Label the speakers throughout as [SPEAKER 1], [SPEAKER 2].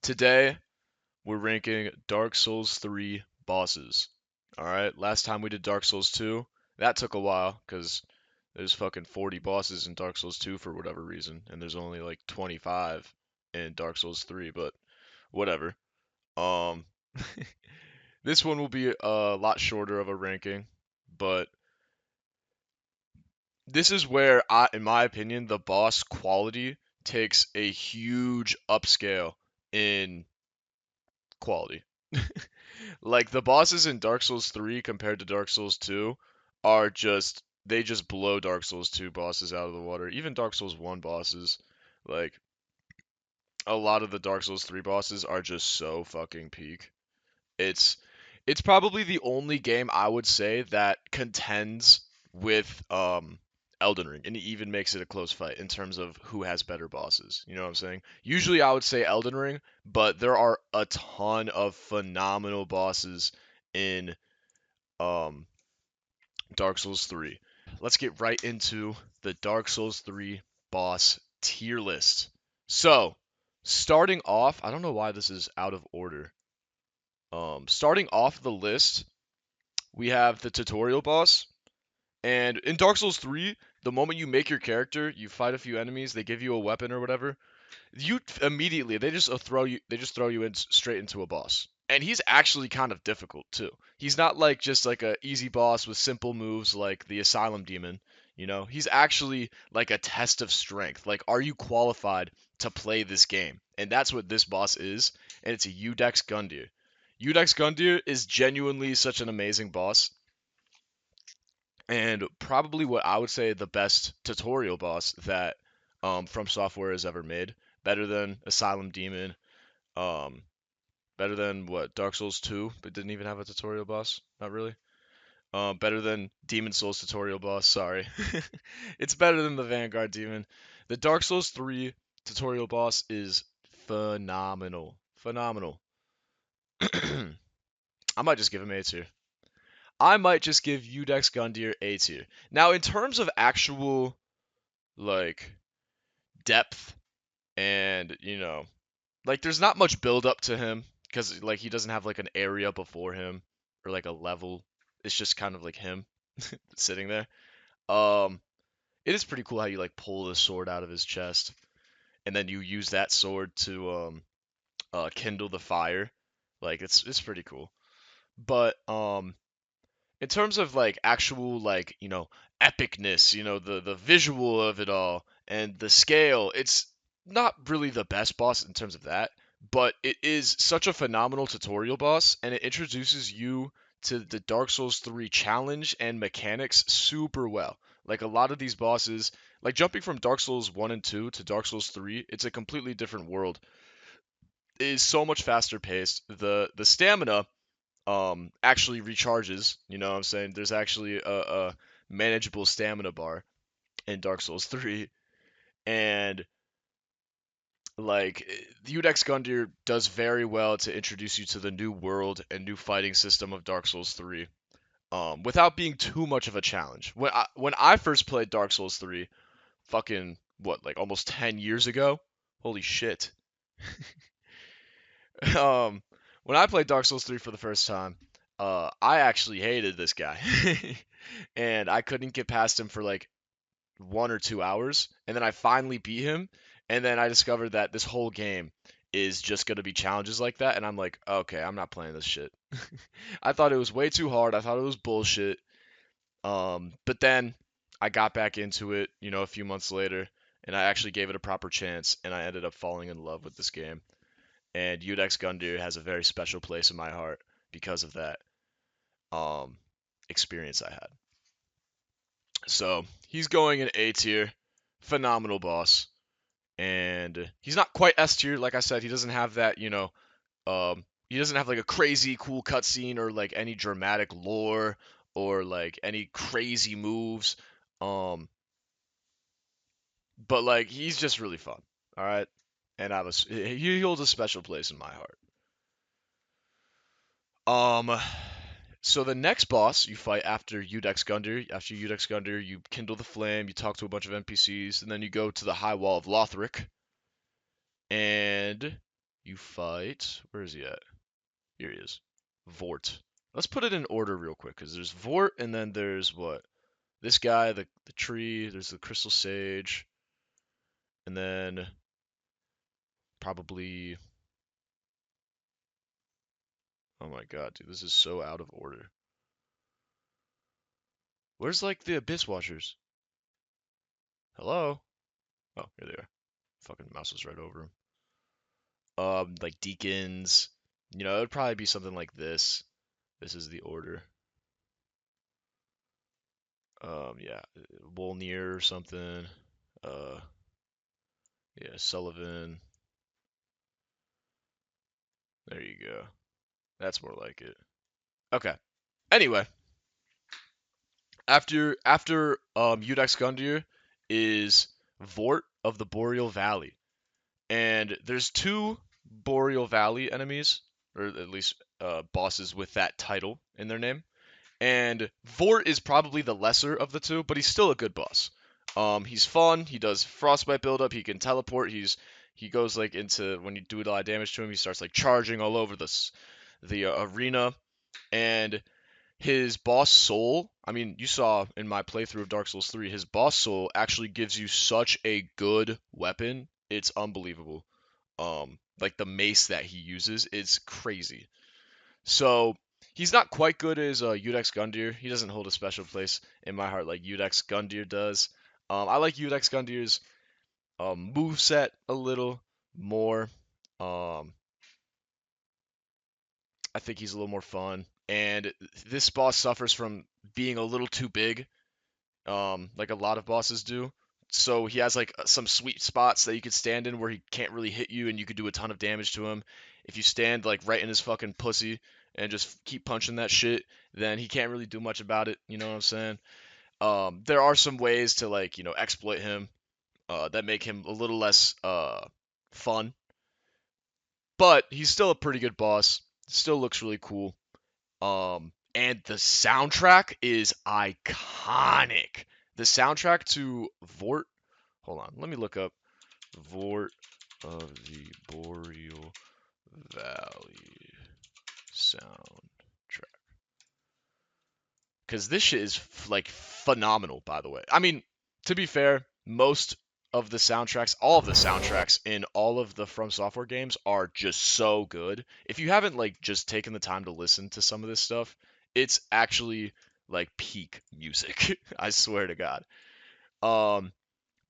[SPEAKER 1] Today, we're ranking Dark Souls 3 bosses. Alright, last time we did Dark Souls 2, that took a while because there's fucking 40 bosses in Dark Souls 2 for whatever reason, and there's only like 25 in Dark Souls 3, but whatever. Um, this one will be a lot shorter of a ranking, but this is where in my opinion, the boss quality takes a huge upscale in quality. Like the bosses in Dark Souls 3 compared to Dark Souls 2 are just they just blow Dark Souls 2 bosses out of the water. Even Dark Souls 1 bosses, like a lot of the Dark Souls 3 bosses are just so fucking peak. It's it's probably the only game I would say that contends with Elden Ring and it even makes it a close fight in terms of who has better bosses. You know what I'm saying? Usually I would say Elden Ring, but there are a ton of phenomenal bosses in um Dark Souls 3. Let's get right into the Dark Souls 3 boss tier list. So, starting off, I don't know why this is out of order. Starting off the list, we have the tutorial boss. And in Dark Souls 3, the moment you make your character, you fight a few enemies, they give you a weapon or whatever, you immediately they just throw you in straight into a boss. And he's actually kind of difficult too. He's not like just like a easy boss with simple moves like the Asylum Demon, you know. He's actually like a test of strength. Like are you qualified to play this game? And that's what this boss is, and it's a Udex Gundyr. Udex Gundyr is genuinely such an amazing boss and probably what I would say the best tutorial boss that From Software has ever made. Better than Asylum Demon. Um, better than what Dark Souls 2, but didn't even have a tutorial boss. Not really. Better than Demon Souls tutorial boss. Sorry, it's better than the Vanguard Demon. The Dark Souls 3 tutorial boss is phenomenal. Phenomenal. I might just give him A tier. I might just give Udex Gundyr A tier. Now, in terms of actual like depth and like there's not much build up to him because like he doesn't have like an area before him or like a level. It's just kind of like him sitting there. Um, it is pretty cool how you like pull the sword out of his chest and then you use that sword to kindle the fire. Like it's pretty cool. But in terms of like actual like epicness, the visual of it all and the scale, it's not really the best boss in terms of that, but it is such a phenomenal tutorial boss and it introduces you to the Dark Souls 3 challenge and mechanics super well. Like a lot of these bosses, like jumping from Dark Souls 1 and 2 to Dark Souls 3, it's a completely different world. It is so much faster paced. The stamina actually recharges. You know what I'm saying? There's actually a manageable stamina bar in Dark Souls 3, and like the Udex Gundyr does very well to introduce you to the new world and new fighting system of Dark Souls 3, without being too much of a challenge. When I first played Dark Souls 3, fucking what, like almost 10 years ago? Holy shit. Um, when I played Dark Souls 3 for the first time, I actually hated this guy. And I couldn't get past him for like 1 or 2 hours. And then I finally beat him. And then I discovered that this whole game is just going to be challenges like that. And I'm like, okay, I'm not playing this shit. I thought it was way too hard. I thought it was bullshit. But then I got back into it, a few months later. And I actually gave it a proper chance. And I ended up falling in love with this game. And Udex Gundyr has a very special place in my heart because of that um, experience I had. So he's going in A tier, phenomenal boss, and he's not quite S tier. Like I said, he doesn't have that, he doesn't have like a crazy cool cutscene or like any dramatic lore or like any crazy moves. Um, but like he's just really fun. All right, and he holds a special place in my heart. Um, So the next boss you fight after Udex Gundyr, you kindle the flame, you talk to a bunch of NPCs, and then you go to the High Wall of Lothric, and you fight. Where is he at? Here he is. Vort. Let's put it in order real quick, because there's Vort, and then there's what? This guy, the tree, there's the Crystal Sage, and then probably. Oh my god, dude, this is so out of order. Where's like the Abyss Watchers? Hello? Oh, here they are. Fucking mouse was right over them. Like Deacons. You know, it would probably be something like this. This is the order. Yeah, Wolnir or something. Uh, yeah, Sullivan. There you go. That's more like it. Okay. Anyway, after Udex Gundyr is Vort of the Boreal Valley. And there's two Boreal Valley enemies, or at least bosses with that title in their name. And Vort is probably the lesser of the two, but he's still a good boss. He's fun. He does frostbite buildup. He can teleport. He goes like into when you do a lot of damage to him, he starts like charging all over the arena. And his boss soul, I mean, you saw in my playthrough of Dark Souls 3, his boss soul actually gives you such a good weapon. It's unbelievable. Like the mace that he uses is crazy. So he's not quite good as Udex Gundyr. He doesn't hold a special place in my heart like Udex Gundyr does. I like Udex Gundyr's move set a little more. Um, I think he's a little more fun. And this boss suffers from being a little too big, like a lot of bosses do. So he has like some sweet spots that you could stand in where he can't really hit you and you could do a ton of damage to him. If you stand like right in his fucking pussy and just keep punching that shit, then he can't really do much about it. You know what I'm saying? There are some ways to like, exploit him that make him a little less fun, but he's still a pretty good boss. Still looks really cool. And the soundtrack is iconic. The soundtrack to Vort. Hold on, let me look up Vort of the Boreal Valley soundtrack. Because this shit is like phenomenal, by the way. I mean, to be fair, most of the soundtracks, all of the soundtracks in all of the From Software games are just so good. If you haven't like just taken the time to listen to some of this stuff, it's actually like peak music. I swear to God. Um,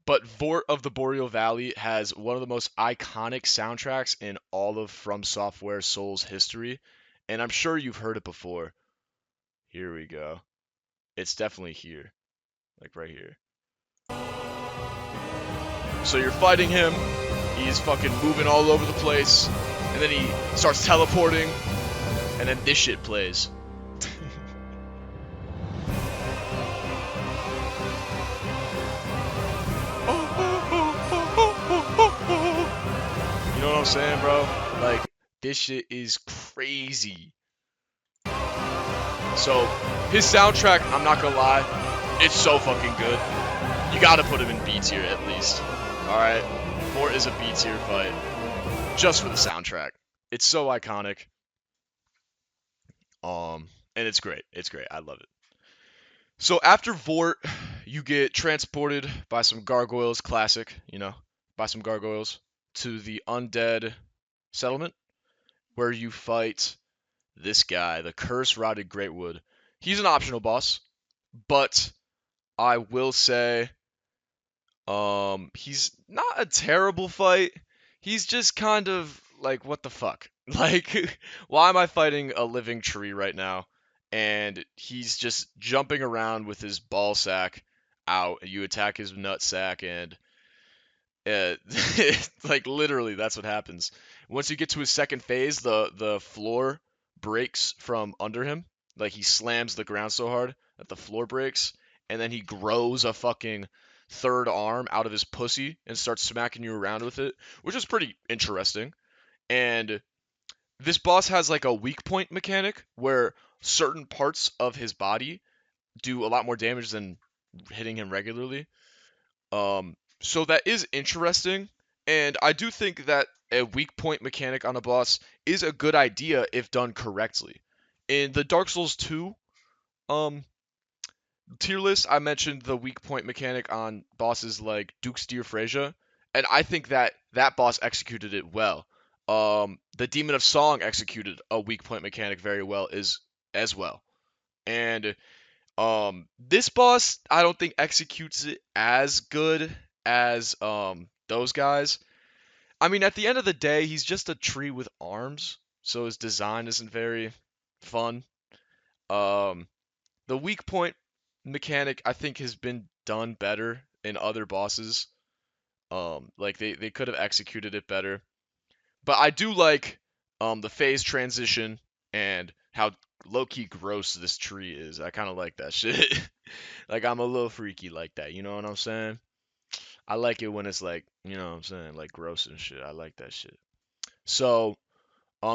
[SPEAKER 1] but Vort of the Boreal Valley has one of the most iconic soundtracks in all of From Software Souls history, and I'm sure you've heard it before. Here we go. It's definitely here, like right here. So you're fighting him, he's fucking moving all over the place, and then he starts teleporting, and then this shit plays. You know what I'm saying, bro? Like, this shit is crazy. So, his soundtrack, I'm not gonna lie, it's so fucking good. You gotta put him in B tier at least. Alright? Vort is a B tier fight. Just for the soundtrack. It's so iconic. And it's great. It's great. I love it. So after Vort, you get transported by some gargoyles, classic, by some gargoyles, to the undead settlement, where you fight this guy, the Curse Rotted Greatwood. He's an optional boss, but I will say, he's not a terrible fight. He's just kind of like, what the fuck? Like, why am I fighting a living tree right now? And he's just jumping around with his ball sack out. You attack his nut sack, and uh, like literally, that's what happens. Once you get to his second phase, the floor breaks from under him. Like he slams the ground so hard that the floor breaks, and then he grows a fucking third arm out of his pussy and starts smacking you around with it, which is pretty interesting. And this boss has like a weak point mechanic where certain parts of his body do a lot more damage than hitting him regularly. So that is interesting, and I do think that a weak point mechanic on a boss is a good idea if done correctly. In the Dark Souls 2 um tier list, I mentioned the weak point mechanic on bosses like Duke's Dear Freyja, and I think that that boss executed it well. The Demon of Song executed a weak point mechanic very well as well. And this boss I don't think executes it as good as those guys. I mean, at the end of the day, he's just a tree with arms, so his design isn't very fun. Um, the weak point mechanic I think has been done better in other bosses. Like they could have executed it better. But I do like the phase transition and how low key gross this tree is. I kind of like that shit. Like I'm a little freaky like that. You know what I'm saying? I like it when it's like, you know what I'm saying, like gross and shit. I like that shit. So,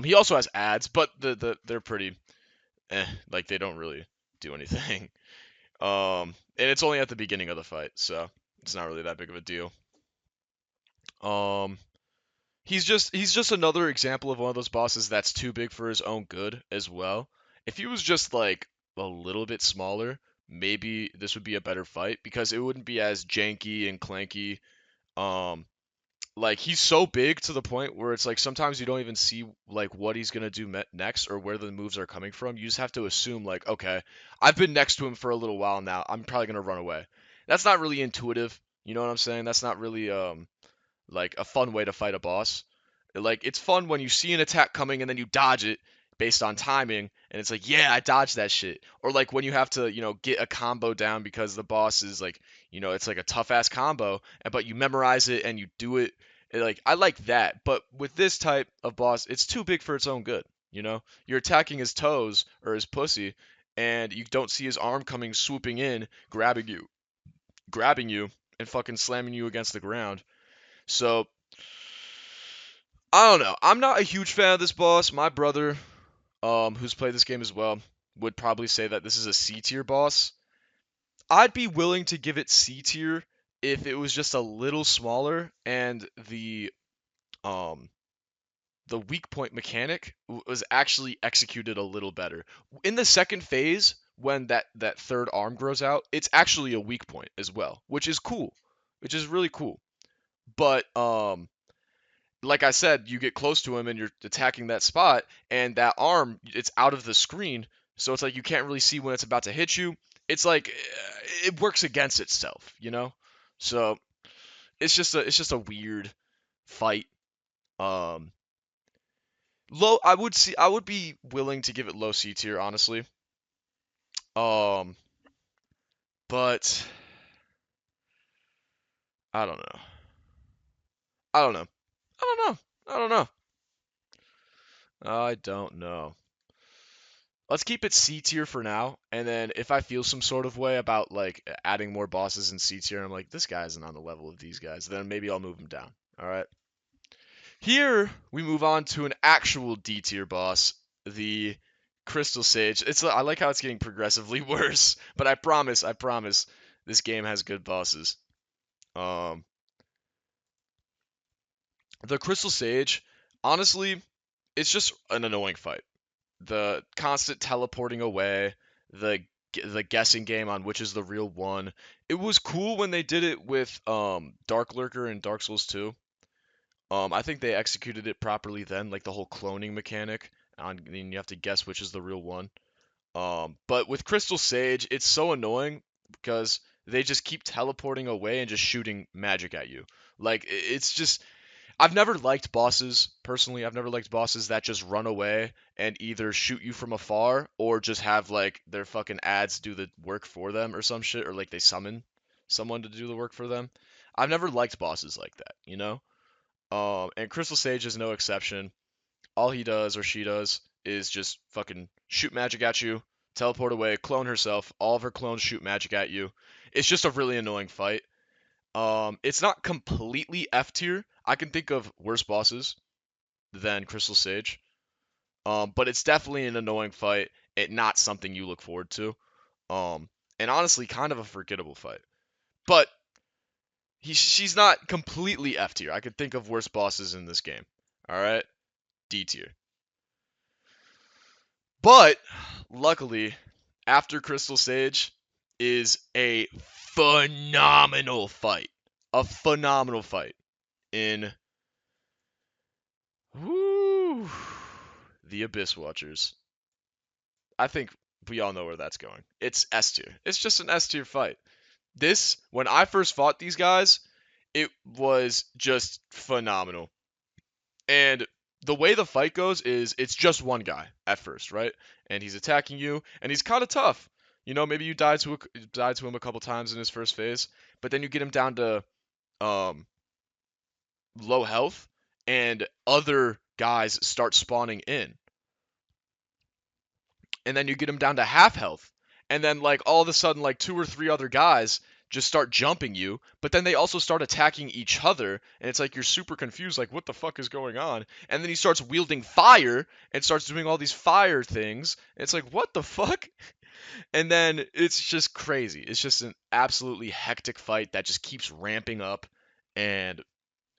[SPEAKER 1] he also has ads, but they're pretty like they don't really do anything. And it's only at the beginning of the fight, so it's not really that big of a deal. Um, he's just another example of one of those bosses that's too big for his own good as well. If he was just like a little bit smaller, maybe this would be a better fight because it wouldn't be as janky and clanky. Um, like he's so big to the point where it's like sometimes you don't even see like what he's gonna do next or where the moves are coming from. You just have to assume like, okay, I've been next to him for a little while now. I'm probably gonna run away. That's not really intuitive. You know what I'm saying? That's not really like a fun way to fight a boss. Like it's fun when you see an attack coming and then you dodge it based on timing and it's like, yeah, I dodged that shit. Or like when you have to, get a combo down because the boss is like, it's like a tough ass combo, but you memorize it and you do it. Like I like that, but with this type of boss, it's too big for its own good. You're attacking his toes or his pussy, and you don't see his arm coming swooping in, grabbing you, and fucking slamming you against the ground. So I don't know. I'm not a huge fan of this boss. My brother, who's played this game as well, would probably say that this is a C tier boss. I'd be willing to give it C tier if it was just a little smaller and um the weak point mechanic was actually executed a little better. In the second phase, when that third arm grows out, it's actually a weak point as well, which is cool, which is really cool. But like I said, you get close to him and you're attacking that spot, and that arm, it's out of the screen, so it's like you can't really see when it's about to hit you. It's like it works against itself. So it's just a weird fight. Um, low. I would be willing to give it low C tier, honestly. Um, but I don't know. I don't know. I don't know. I don't know. I don't know. Let's keep it C tier for now, and then if I feel some sort of way about like adding more bosses in C tier, and I'm like, this guy isn't on the level of these guys, then maybe I'll move him down. All right. Here we move on to an actual D tier boss, the Crystal Sage. I like how it's getting progressively worse, but I promise, this game has good bosses. Um, the Crystal Sage, honestly, it's just an annoying fight. The constant teleporting away, the the guessing game on which is the real one. It was cool when they did it with Dark Lurker and Dark Souls 2. I think they executed it properly then, like the whole cloning mechanic, and you have to guess which is the real one. But with Crystal Sage, it's so annoying because they just keep teleporting away and just shooting magic at you. Like it's just I've never liked bosses, personally. I've never liked bosses that just run away and either shoot you from afar or just have like their fucking ads do the work for them or some shit, or like they summon someone to do the work for them. I've never liked bosses like that. And Crystal Sage is no exception. All he does or she does is just fucking shoot magic at you, teleport away, clone herself. All of her clones shoot magic at you. It's just a really annoying fight. It's not completely F tier. I can think of worse bosses than Crystal Sage. But it's definitely an annoying fight. It not something you look forward to. Um, and honestly, kind of a forgettable fight. But she's not completely F tier. I could think of worse bosses in this game. All right, D tier. But luckily, after Crystal Sage is a phenomenal fight. A phenomenal fight in whoo, the Abyss Watchers. I think we all know where that's going. It's S tier. It's just an S tier fight. When I first fought these guys, it was just phenomenal. And the way the fight goes is it's just one guy at first, right? And he's attacking you, and he's kind of tough. You know, maybe you die to him a couple times in his first phase, but then you get him down to um, low health, and other guys start spawning in, and then you get him down to half health, and then like all of a sudden like two or three other guys just start jumping you, but then they also start attacking each other, and it's like you're super confused, like what the fuck is going on? And then he starts wielding fire and starts doing all these fire things. And it's like what the fuck? And then it's just crazy. It's just an absolutely hectic fight that just keeps ramping up, and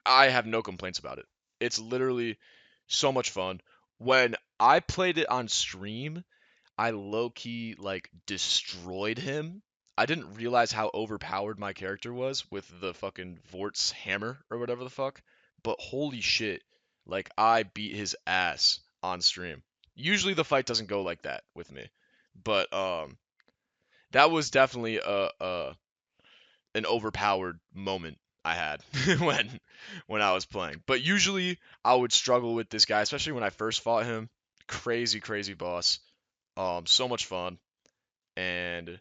[SPEAKER 1] I have no complaints about it. It's literally so much fun. When I played it on stream, I low key like destroyed him. I didn't realize how overpowered my character was with the fucking Vort's hammer or whatever the fuck. But holy shit, like I beat his ass on stream. Usually the fight doesn't go like that with me, but that was definitely a an overpowered moment I had when I was playing. But usually I would struggle with this guy, especially when I first fought him. Crazy, crazy boss. So much fun, and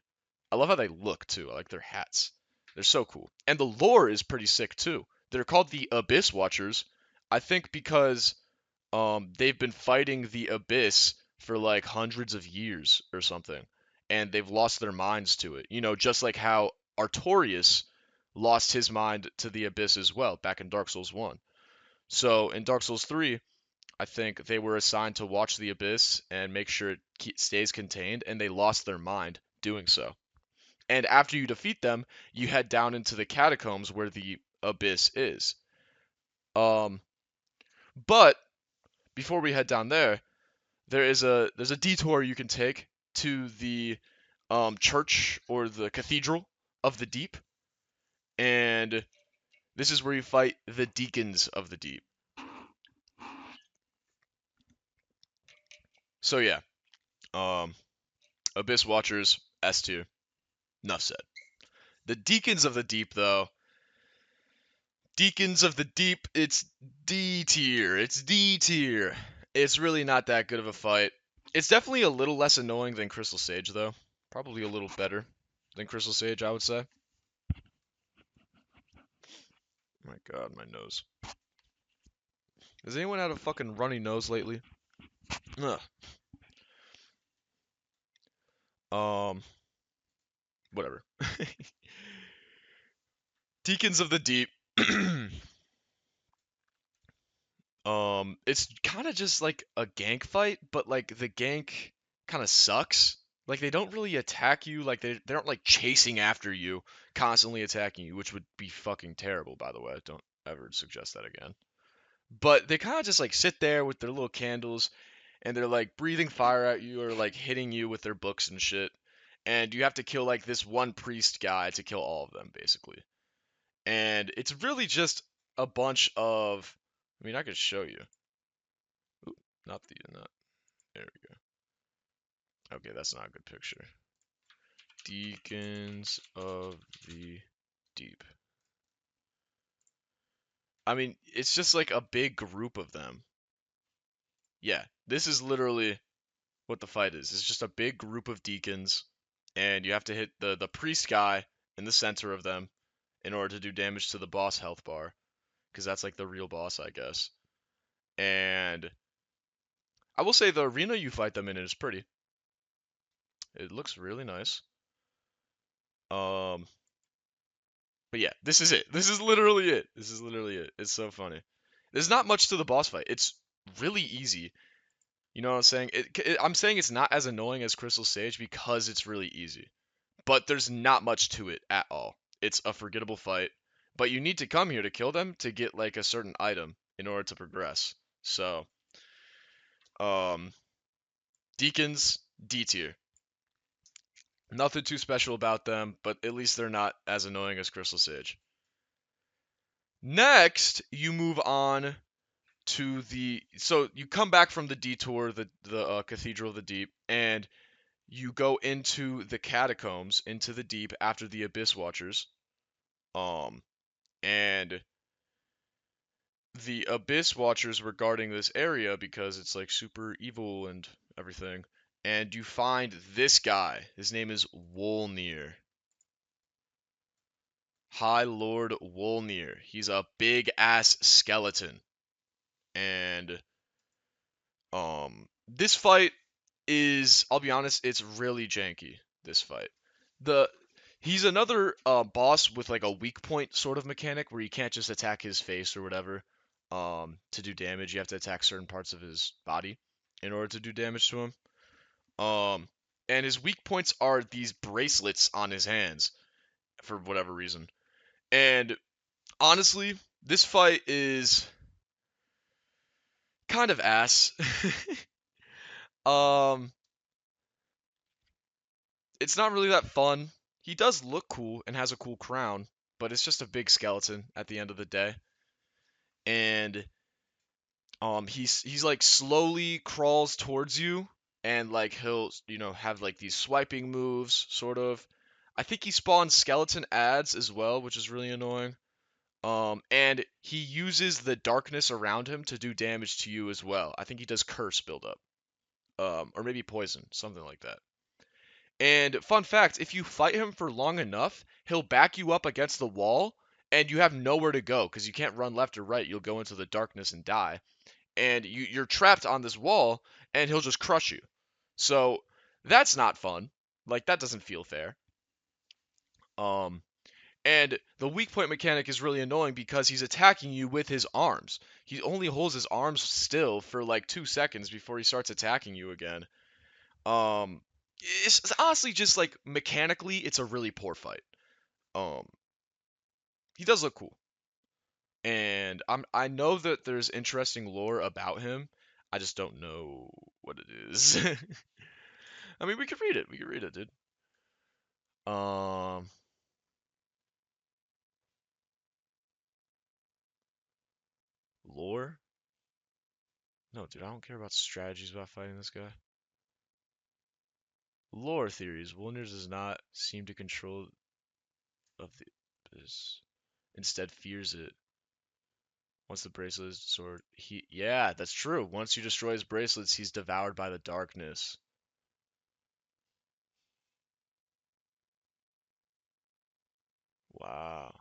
[SPEAKER 1] I love how they look too. I like their hats. They're so cool, and the lore is pretty sick too. They're called the Abyss Watchers, I think because they've been fighting the Abyss for like hundreds of years or something, and they've lost their minds to it. You know, just like how Artorias lost his mind to the Abyss as well back in Dark Souls 1. So in Dark Souls 3, I think they were assigned to watch the Abyss and make sure it stays contained, and they lost their mind doing so. And after you defeat them, you head down into the catacombs where the Abyss is. Um, but before we head down there, there's a detour you can take to the church or the cathedral of the deep, and this is where you fight the deacons of the deep. So yeah, um, Abyss Watchers S tier. Enough said. The deacons of the deep, though. Deacons of the deep, it's D tier. It's D tier. It's really not that good of a fight. It's definitely a little less annoying than Crystal Sage, though. Probably a little better than Crystal Sage, I would say. My god, my nose. Has anyone had a fucking runny nose lately? Ugh. Um, whatever. Deacons of the Deep. It's kind of just like a gank fight, but like the gank kind of sucks. Like they don't really attack you, like they aren't like chasing after you, constantly attacking you, which would be fucking terrible, by the way. Don't ever suggest that again. But they kind of just like sit there with their little candles and they're like breathing fire at you or like hitting you with their books and shit. And you have to kill like this one priest guy to kill all of them, basically. And it's really just a bunch of. I mean, I could show you. Ooh, not. There we go. Okay, that's not a good picture. Deacons of the Deep. I mean, it's just like a big group of them. Yeah, this is literally what the fight is. It's just a big group of deacons, and you have to hit the priest guy in the center of them in order to do damage to the boss health bar, because that's like the real boss, I guess. And I will say the arena you fight them in is pretty. It looks really nice. Um, but yeah, this is it. This is literally it. This is literally it. It's so funny. There's not much to the boss fight. It's really easy. You know what I'm saying? I'm saying it's not as annoying as Crystal Sage because it's really easy. But there's not much to it at all. It's a forgettable fight. But you need to come here to kill them to get like a certain item in order to progress. So, um, Deacons, D tier. Nothing too special about them, but at least they're not as annoying as Crystal Sage. Next, you move on to so you come back from the detour, the Cathedral of the Deep, and you go into the catacombs, into the deep after the Abyss Watchers. Um, and the Abyss Watchers were guarding this area because it's like super evil and everything. And you find this guy. His name is Wolnir. High Lord Wolnir. He's a big ass skeleton. And this fight is, I'll be honest, it's really janky, this fight. The He's another boss with like a weak point sort of mechanic where you can't just attack his face or whatever to do damage. You have to attack certain parts of his body in order to do damage to him. Um and his weak points are these bracelets on his hands for whatever reason. And honestly, this fight is kind of ass. um it's not really that fun. He does look cool and has a cool crown, but it's just a big skeleton at the end of the day. And he's like slowly crawls towards you and like he'll, have like these swiping moves sort of. I think he spawns skeleton ads as well, which is really annoying. And he uses the darkness around him to do damage to you as well. I think he does curse buildup. Or maybe poison, something like that. And fun fact, if you fight him for long enough, he'll back you up against the wall and you have nowhere to go because you can't run left or right. You'll go into the darkness and die. And you're trapped on this wall and he'll just crush you. So that's not fun. Like that doesn't feel fair. Um and the weak point mechanic is really annoying because he's attacking you with his arms. He only holds his arms still for like 2 seconds before he starts attacking you again. Um it's honestly just like mechanically it's a really poor fight. Um he does look cool. And I know that there's interesting lore about him. I just don't know what it is. I mean, we could read it. We could read it, dude. Um Lore? No, dude, I don't care about strategies about fighting this guy. Lore theories. Wilners does not seem to control of the abyss. Instead fears it. Once the bracelet is destroyed, yeah, that's true. Once you destroy his bracelets, he's devoured by the darkness. Wow.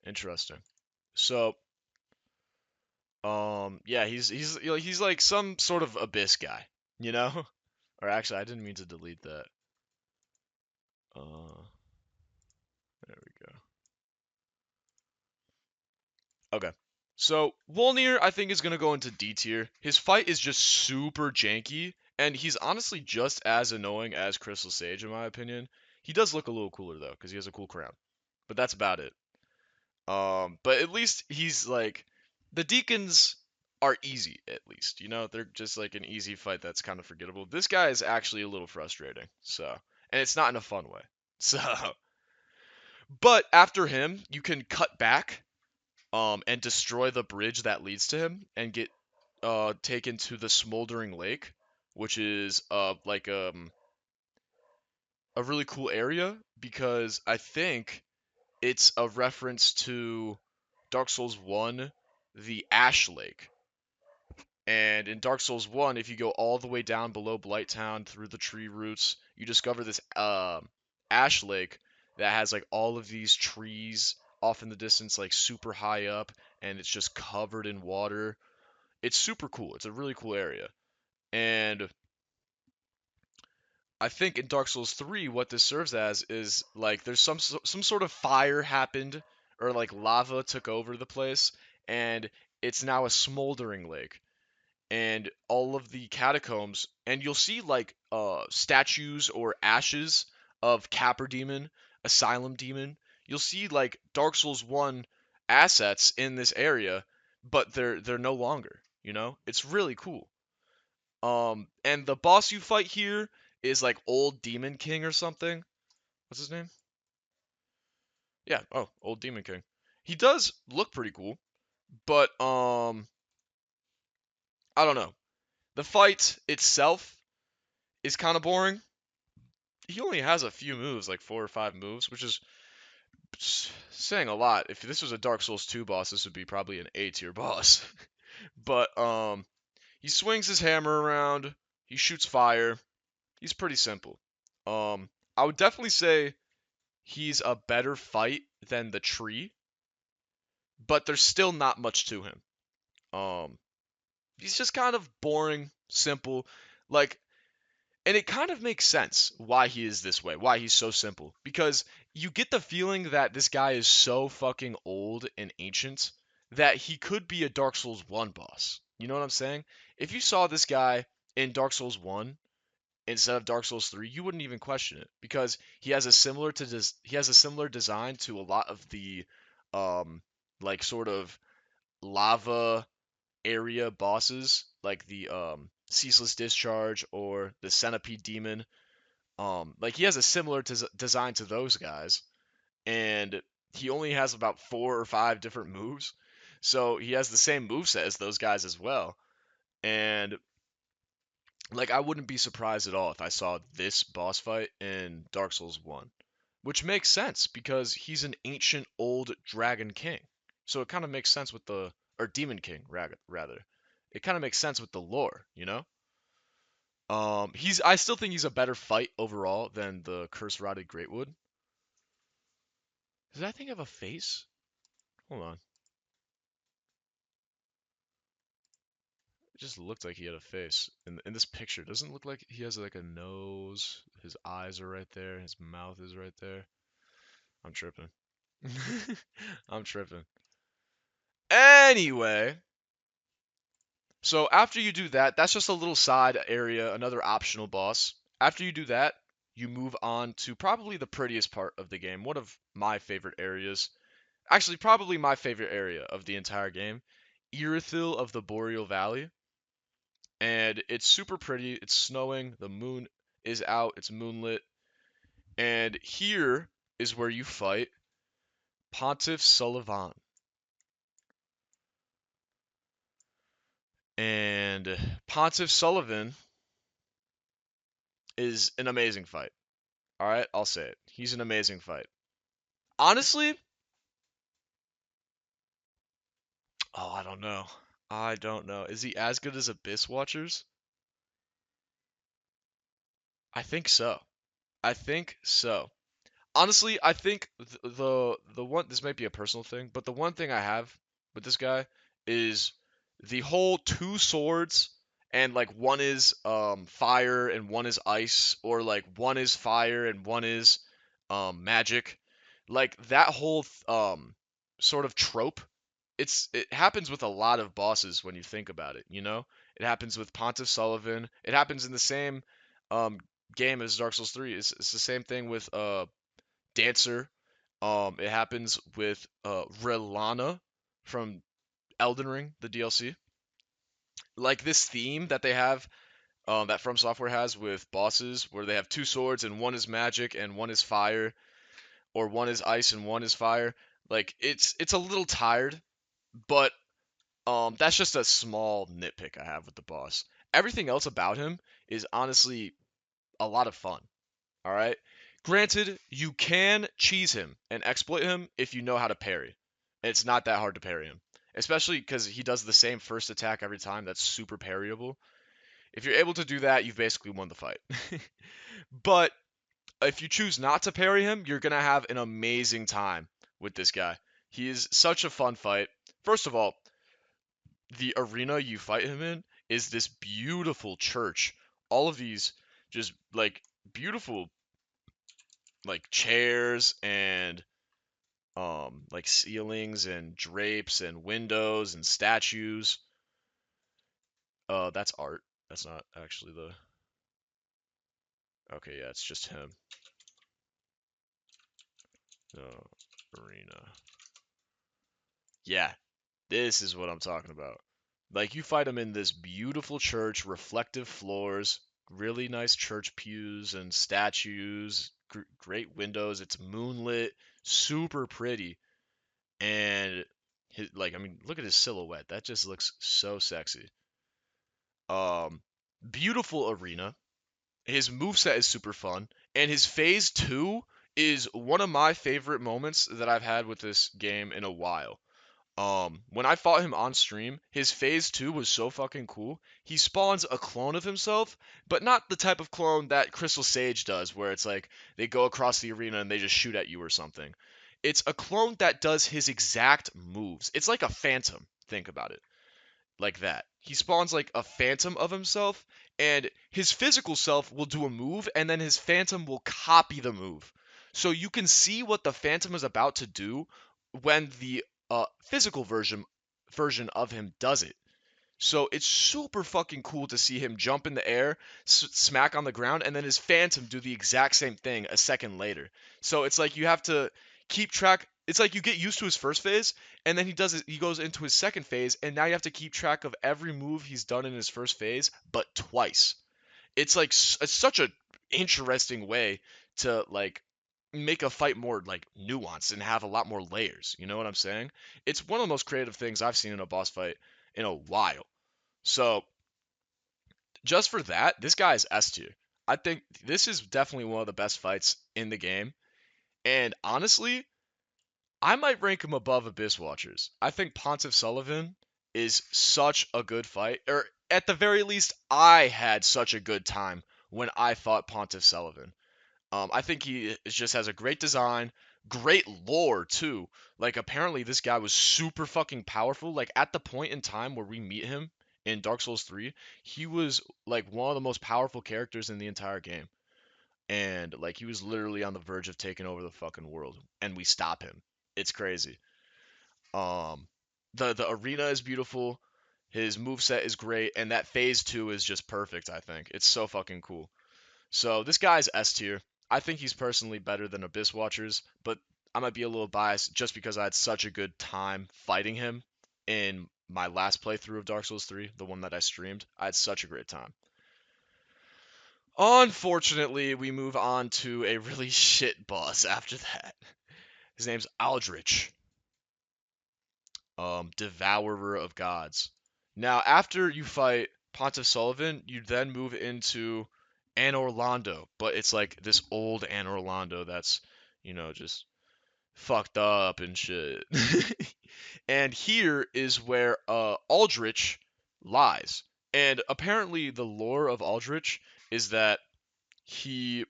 [SPEAKER 1] Interesting. So, yeah, he's like some sort of abyss guy, you know? Or actually, I didn't mean to delete that. There we go. Okay. So Wolnir, I think, is gonna go into D tier. His fight is just super janky, and he's honestly just as annoying as Crystal Sage, in my opinion. He does look a little cooler though, because he has a cool crown. But that's about it. But at least he's like, the Deacons are easy, at least. They're just like an easy fight that's kind of forgettable. This guy is actually a little frustrating, and it's not in a fun way. So, but after him, you can cut back and destroy the bridge that leads to him and get taken to the Smoldering Lake, which is like a really cool area because I think it's a reference to Dark Souls 1, the Ash Lake. And in Dark Souls 1, if you go all the way down below Blighttown through the tree roots, you discover this Ash Lake that has like all of these trees off in the distance, like super high up, and it's just covered in water. It's super cool. It's a really cool area. And I think in Dark Souls 3, what this serves as is like there's some sort of fire happened or like lava took over the place, and it's now a smoldering lake. And all of the catacombs, and you'll see like statues or ashes of Capper Demon, Asylum Demon. You'll see like Dark Souls 1 assets in this area, but they're no longer, you know? It's really cool. And the boss you fight here is like Old Demon King or something. What's his name? Yeah, oh, Old Demon King. He does look pretty cool, but I don't know. The fight itself is kind of boring. He only has a few moves, like 4 or 5 moves, which is saying a lot. If this was a Dark Souls 2 boss, this would be probably an A tier boss. But he swings his hammer around, he shoots fire. He's pretty simple. I would definitely say he's a better fight than the tree, but there's still not much to him. Um, he's just kind of boring, simple, like, and it kind of makes sense why he is this way, why he's so simple, because you get the feeling that this guy is so fucking old and ancient that he could be a Dark Souls 1 boss. You know what I'm saying? If you saw this guy in Dark Souls 1 instead of Dark Souls 3, you wouldn't even question it because he has a similar design to a lot of the um like sort of lava area bosses like the Ceaseless Discharge or the Centipede Demon. Like he has a similar design to those guys, and he only has about 4 or 5 different moves. So he has the same moveset as those guys as well. And like I wouldn't be surprised at all if I saw this boss fight in Dark Souls 1, which makes sense because he's an ancient old dragon king. So it kind of makes sense with the or demon king rather. It kind of makes sense with the lore, you know? He's I still think he's a better fight overall than the Curse Rotted Greatwood. Does that thing have a face? Hold on. It just looked like he had a face. In this picture, doesn't it look like he has like a nose. His eyes are right there. His mouth is right there. I'm tripping. I'm tripping. Anyway, so after you do that, that's just a little side area, another optional boss. After you do that, you move on to probably the prettiest part of the game, one of my favorite areas. Actually, probably my favorite area of the entire game, Irithyll of the Boreal Valley. And it's super pretty. It's snowing. The moon is out. It's moonlit. And here is where you fight Pontiff Sulyvahn. And Pontiff Sulyvahn is an amazing fight. All right, I'll say it. He's an amazing fight. Honestly, oh, I don't know. I don't know. Is he as good as Abyss Watchers? I think so. I think so. Honestly, I think the one this might be a personal thing, but the one thing I have with this guy is the whole 2 swords and like one is fire and one is ice or like one is fire and one is magic. Like that whole sort of trope. It happens with a lot of bosses when you think about it, you know? It happens with Pontiff Sulyvahn. It happens in the same um game as Dark Souls 3. It's the same thing with Dancer. It happens with Relana from Elden Ring, the DLC. Like this theme that they have, that From Software has with bosses, where they have 2 swords and one is magic and one is fire, or one is ice and one is fire. Like it's a little tired, but that's just a small nitpick I have with the boss. Everything else about him is honestly a lot of fun. All right. Granted, you can cheese him and exploit him if you know how to parry. It's not that hard to parry him, especially because he does the same first attack every time. That's super parryable. If you're able to do that, you've basically won the fight. But if you choose not to parry him, you're gonna have an amazing time with this guy. He is such a fun fight. First of all, the arena you fight him in is this beautiful church. All of these just like beautiful like chairs and like ceilings and drapes and windows and statues. That's art. That's not actually the. Okay, yeah, it's just him. Arena. Yeah, this is what I'm talking about. Like, you fight him in this beautiful church, reflective floors, really nice church pews and statues, great windows. It's moonlit, super pretty. And like, I mean, look at his silhouette. That just looks so sexy. Um, Beautiful arena. His moveset is super fun, and his phase 2 is one of my favorite moments that I've had with this game in a while. When I fought him on stream, his phase 2 was so fucking cool. He spawns a clone of himself, but not the type of clone that Crystal Sage does, where it's like they go across the arena and they just shoot at you or something. It's a clone that does his exact moves. It's like a phantom, think about it like that. He spawns like a phantom of himself, and his physical self will do a move, and then his phantom will copy the move. So you can see what the phantom is about to do when the physical version of him does it. So it's super fucking cool to see him jump in the air, smack on the ground, and then his phantom do the exact same thing a second later. So it's like you have to keep track. It's like you get used to his first phase, and then he goes into his second phase, and now you have to keep track of every move he's done in his first phase, but twice. It's like it's such a interesting way to like make a fight more like nuanced and have a lot more layers. You know what I'm saying? It's one of the most creative things I've seen in a boss fight in a while. So just for that, this guy is S tier. I think this is definitely one of the best fights in the game. And honestly, I might rank him above Abyss Watchers. I think Pontiff Sullivan is such a good fight. Or at the very least, I had such a good time when I fought Pontiff Sullivan. I think he just has a great design, great lore too. Like apparently this guy was super fucking powerful. Like at the point in time where we meet him in Dark Souls 3, he was like one of the most powerful characters in the entire game. And like he was literally on the verge of taking over the fucking world and we stop him. It's crazy. Um the arena is beautiful. His move set is great and that phase 2 is just perfect, I think. It's so fucking cool. So this guy's S tier. I think he's personally better than Abyss Watchers, but I might be a little biased just because I had such a good time fighting him in my last playthrough of Dark Souls 3, the one that I streamed. I had such a great time. Unfortunately, we move on to a really shit boss after that. His name's Aldrich, Devourer of Gods. Now, after you fight Pontiff Sullivan, you then move into Anor Londo, but it's like this old Anor Londo that's, just fucked up and shit. And here is where Aldrich lies. And apparently the lore of Aldrich is that he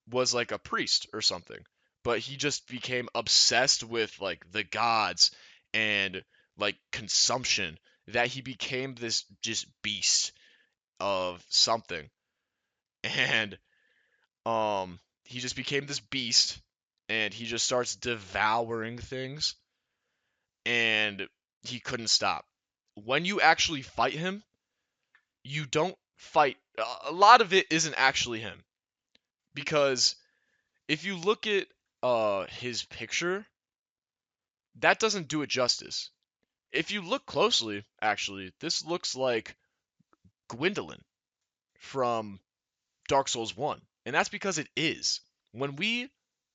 [SPEAKER 1] was like a priest or something, but he just became obsessed with like the gods and like consumption that he became this just beast of something. And he just became this beast and he just starts devouring things and he couldn't stop. When you actually fight him, you don't fight. A lot of it isn't actually him because if you look at his picture, that doesn't do it justice. If you look closely, actually, this looks like Gwendolyn from Dark Souls 1. And that's because it is. When we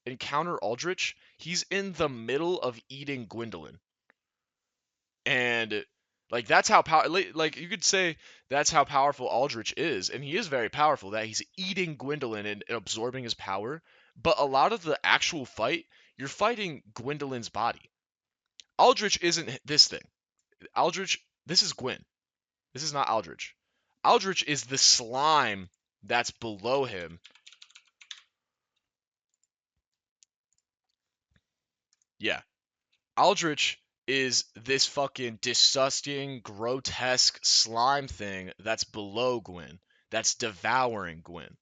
[SPEAKER 1] encounter Aldrich, he's in the middle of eating Gwendolyn. And like that's how like you could say that's how powerful Aldrich is, and he is very powerful that he's eating Gwendolyn and absorbing his power. But a lot of the actual fight, you're fighting Gwendolyn's body. Aldrich isn't this thing. Aldrich, this is Gwyn. This is not Aldrich. Aldrich is the slime that's below him. Yeah. Aldrich is this fucking disgusting, grotesque slime thing that's below Gwyn, that's devouring Gwyn.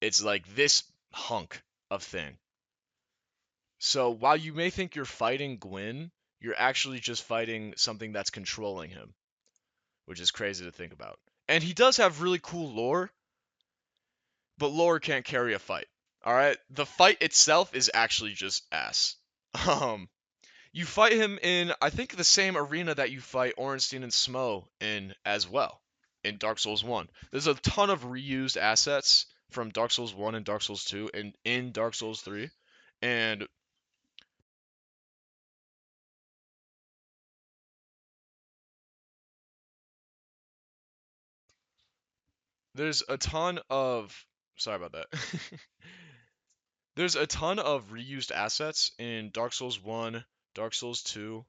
[SPEAKER 1] It's like this hunk of thing. So while you may think you're fighting Gwyn, you're actually just fighting something that's controlling him, which is crazy to think about. And he does have really cool lore, but lore can't carry a fight. All right, the fight itself is actually just ass. Um, you fight him in, I think, the same arena that you fight Ornstein and Smo in as well, in Dark Souls 1. There's a ton of reused assets from Dark Souls 1 and Dark Souls 2 and in Dark Souls 3. And there's a ton of, sorry about that. There's a ton of reused assets in Dark Souls 1, Dark Souls 2,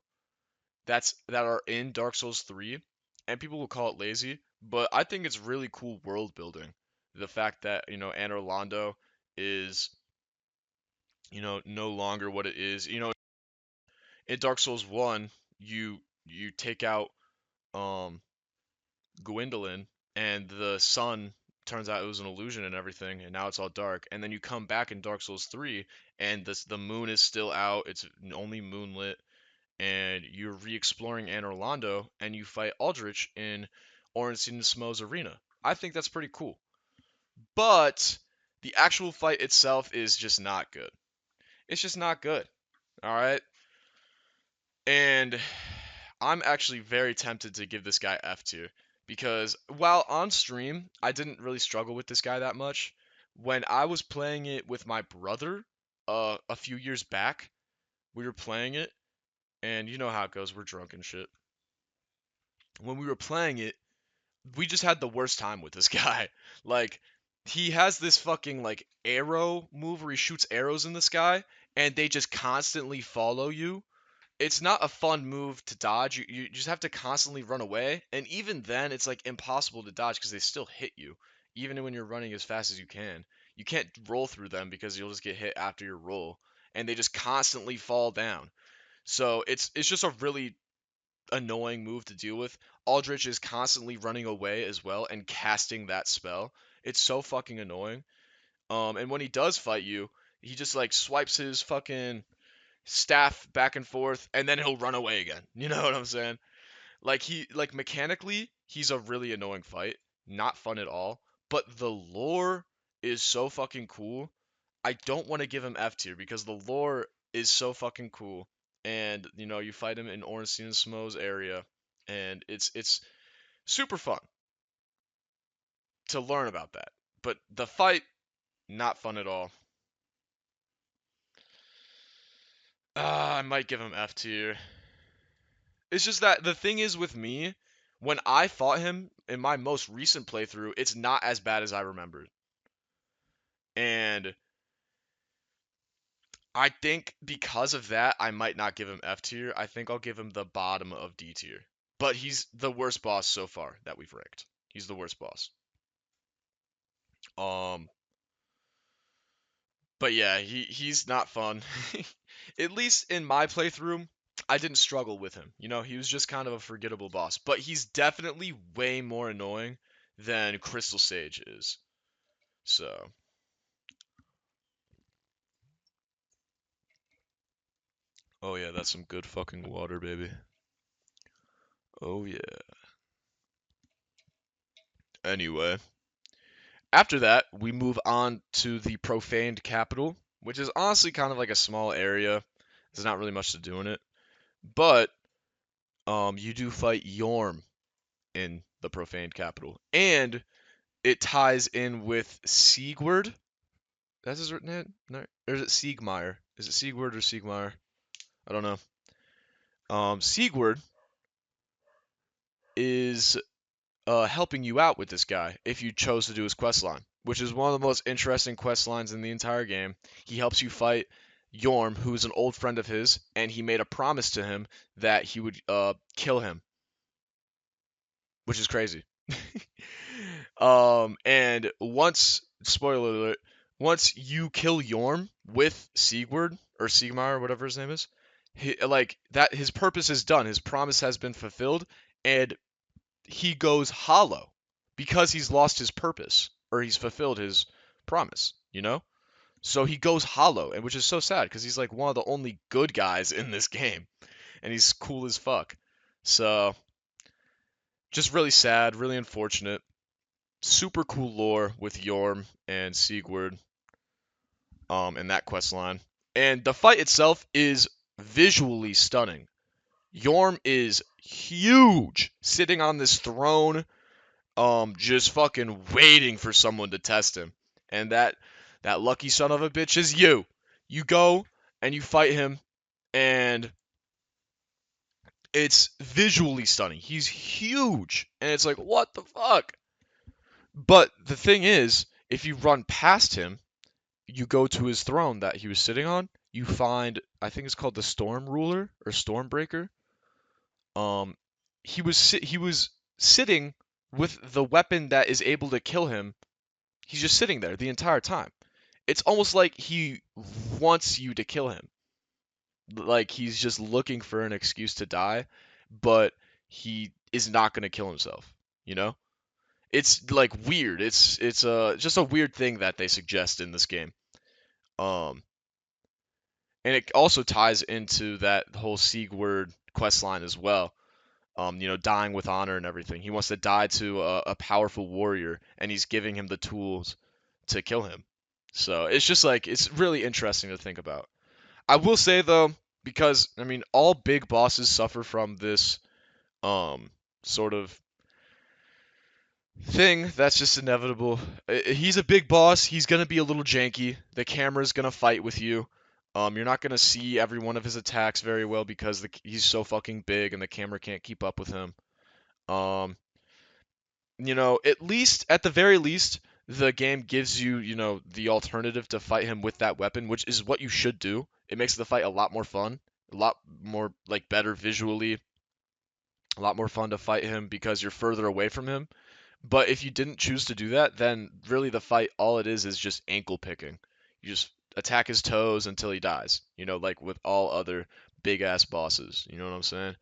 [SPEAKER 1] that are in Dark Souls 3, and people will call it lazy, but I think it's really cool world building. The fact that, Anor Londo is, no longer what it is. In Dark Souls 1, you take out um Gwendolyn and the sun turns out it was an illusion and everything, and now it's all dark. And then you come back in Dark Souls 3 and the moon is still out, it's only moonlit, and you're re-exploring Anor Londo, and you fight Aldrich in Ornstein and Smo's arena. I think that's pretty cool. But the actual fight itself is just not good. It's just not good. All right. And I'm actually very tempted to give this guy F tier because while on stream, I didn't really struggle with this guy that much. When I was playing it with my brother a few years back, we were playing it, and you know how it goes, we're drunk and shit. When we were playing it, we just had the worst time with this guy. Like, he has this fucking like arrow move where he shoots arrows in the sky and they just constantly follow you. It's not a fun move to dodge. You just have to constantly run away. And even then, it's like impossible to dodge because they still hit you, even when you're running as fast as you can. You can't roll through them because you'll just get hit after your roll. And they just constantly fall down. So it's just a really annoying move to deal with. Aldrich is constantly running away as well and casting that spell. It's so fucking annoying. And when he does fight you, he just like swipes his fucking staff back and forth and then he'll run away again. You know what I'm saying? Like mechanically, he's a really annoying fight. Not fun at all. But the lore is so fucking cool. I don't want to give him F tier because the lore is so fucking cool. And you fight him in Ornstein and Smo's area, and it's super fun to learn about that. But the fight, not fun at all. I might give him F tier. It's just that the thing is with me, when I fought him in my most recent playthrough, it's not as bad as I remembered. And I think because of that, I might not give him F tier. I think I'll give him the bottom of D tier. But he's the worst boss so far that we've ranked. He's the worst boss. Um, but yeah, he's not fun. At least in my playthrough, I didn't struggle with him. He was just kind of a forgettable boss. But he's definitely way more annoying than Crystal Sage is. So, oh yeah, that's some good fucking water, baby. Oh yeah. Anyway, after that, we move on to the Profaned Capital, which is honestly kind of like a small area. There's not really much to do in it. But you do fight Yorm in the Profaned Capital. And it ties in with Siegward. That's his name? No, or is it Siegmeyer? Is it Siegward or Siegmeyer? I don't know. Siegward is helping you out with this guy if you chose to do his quest line, which is one of the most interesting quest lines in the entire game. He helps you fight Yorm, who's an old friend of his, and he made a promise to him that he would kill him, which is crazy. And spoiler alert, once you kill Yorm with Siegward or Siegmeyer, whatever his name is, like that, his purpose is done. His promise has been fulfilled, and he goes hollow because he's lost his purpose or he's fulfilled his promise, So he goes hollow, and which is so sad because he's like one of the only good guys in this game, and he's cool as fuck. So just really sad, really unfortunate. Super cool lore with Yorm and Siegward. in that quest line. And the fight itself is visually stunning. Yorm is huge, sitting on this throne, just fucking waiting for someone to test him. And that lucky son of a bitch is you. You go and you fight him, and it's visually stunning. He's huge, and it's like, what the fuck? But the thing is, if you run past him, you go to his throne that he was sitting on, you find, I think it's called the Storm Ruler or Stormbreaker. Um, he was sitting with the weapon that is able to kill him. He's just sitting there the entire time. It's almost like he wants you to kill him. Like he's just looking for an excuse to die, but he is not going to kill himself, you know? It's like weird. It's just a weird thing that they suggest in this game. Um and it also ties into that whole Siegward quest line as well. Dying with honor and everything. He wants to die to a powerful warrior, and he's giving him the tools to kill him. So it's just like it's really interesting to think about. I will say though, because I mean, all big bosses suffer from this sort of thing that's just inevitable. He's a big boss. He's gonna be a little janky. The camera's gonna fight with you. You're not gonna see every one of his attacks very well because he's so fucking big and the camera can't keep up with him. Um, at least at the very least, the game gives you, the alternative to fight him with that weapon, which is what you should do. It makes the fight a lot more fun, a lot more like better visually, a lot more fun to fight him because you're further away from him. But if you didn't choose to do that, then really the fight, all it is just ankle picking. You just attack his toes until he dies, like with all other big ass bosses. You know what I'm saying?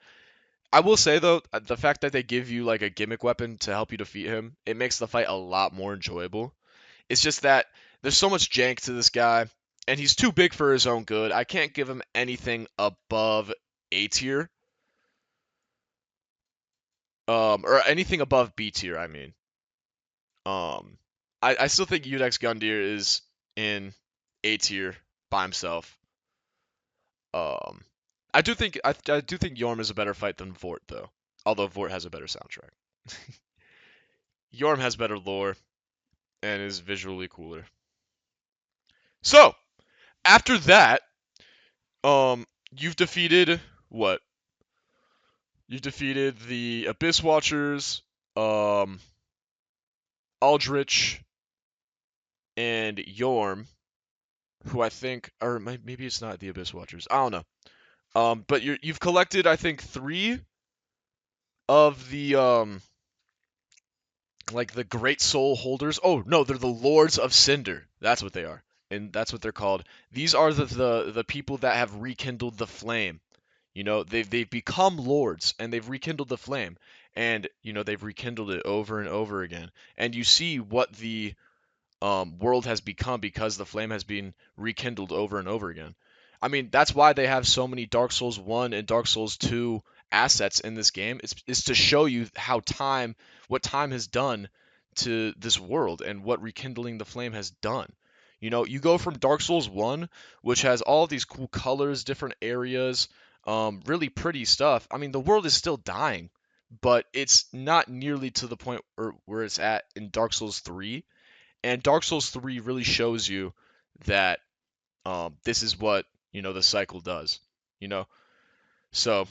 [SPEAKER 1] I will say though, the fact that they give you like a gimmick weapon to help you defeat him, it makes the fight a lot more enjoyable. It's just that there's so much jank to this guy, and he's too big for his own good. I can't give him anything above A tier, or anything above B tier. I mean, um, I still think Udex Gundyr is in A tier by himself. Um, I do think Yorm is a better fight than Vort though, although Vort has a better soundtrack. Yorm has better lore and is visually cooler. So, after that, you've defeated what? You've defeated the Abyss Watchers, um, Aldrich, and Yorm, who I think, or maybe it's not the Abyss Watchers. I don't know. But you've collected, I think, 3 of the like the Great Soul Holders. Oh no, they're the Lords of Cinder. That's what they are, and that's what they're called. These are the people that have rekindled the flame. They've become lords and they've rekindled the flame, and they've rekindled it over and over again. And you see what the world has become because the flame has been rekindled over and over again. I mean, that's why they have so many Dark Souls 1 and Dark Souls 2 assets in this game. It's to show you what time has done to this world and what rekindling the flame has done. You go from Dark Souls 1, which has all these cool colors, different areas, really pretty stuff. I mean, the world is still dying, but it's not nearly to the point where it's at in Dark Souls 3. And Dark Souls 3 really shows you that this is what, the cycle does, you know? So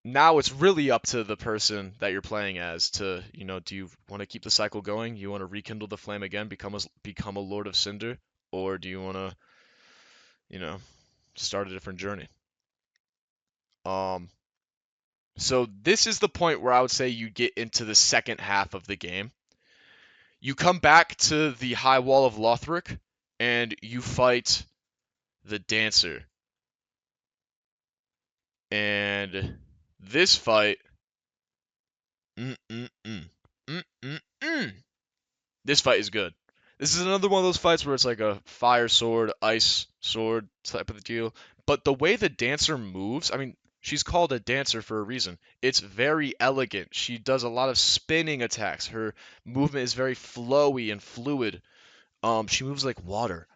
[SPEAKER 1] now it's really up to the person that you're playing as to, do you want to keep the cycle going? You want to rekindle the flame again, become a Lord of Cinder? Or do you want to, you know, start a different journey? Um, so this is the point where I would say you get into the second half of the game. You come back to the High Wall of Lothric, and you fight the Dancer. And this fight, mm-mm-mm, mm-mm-mm. This fight is good. This is another one of those fights where it's like a fire sword, ice sword type of deal. But the way the Dancer moves, I mean, she's called a dancer for a reason. It's very elegant. She does a lot of spinning attacks. Her movement is very flowy and fluid. She moves like water.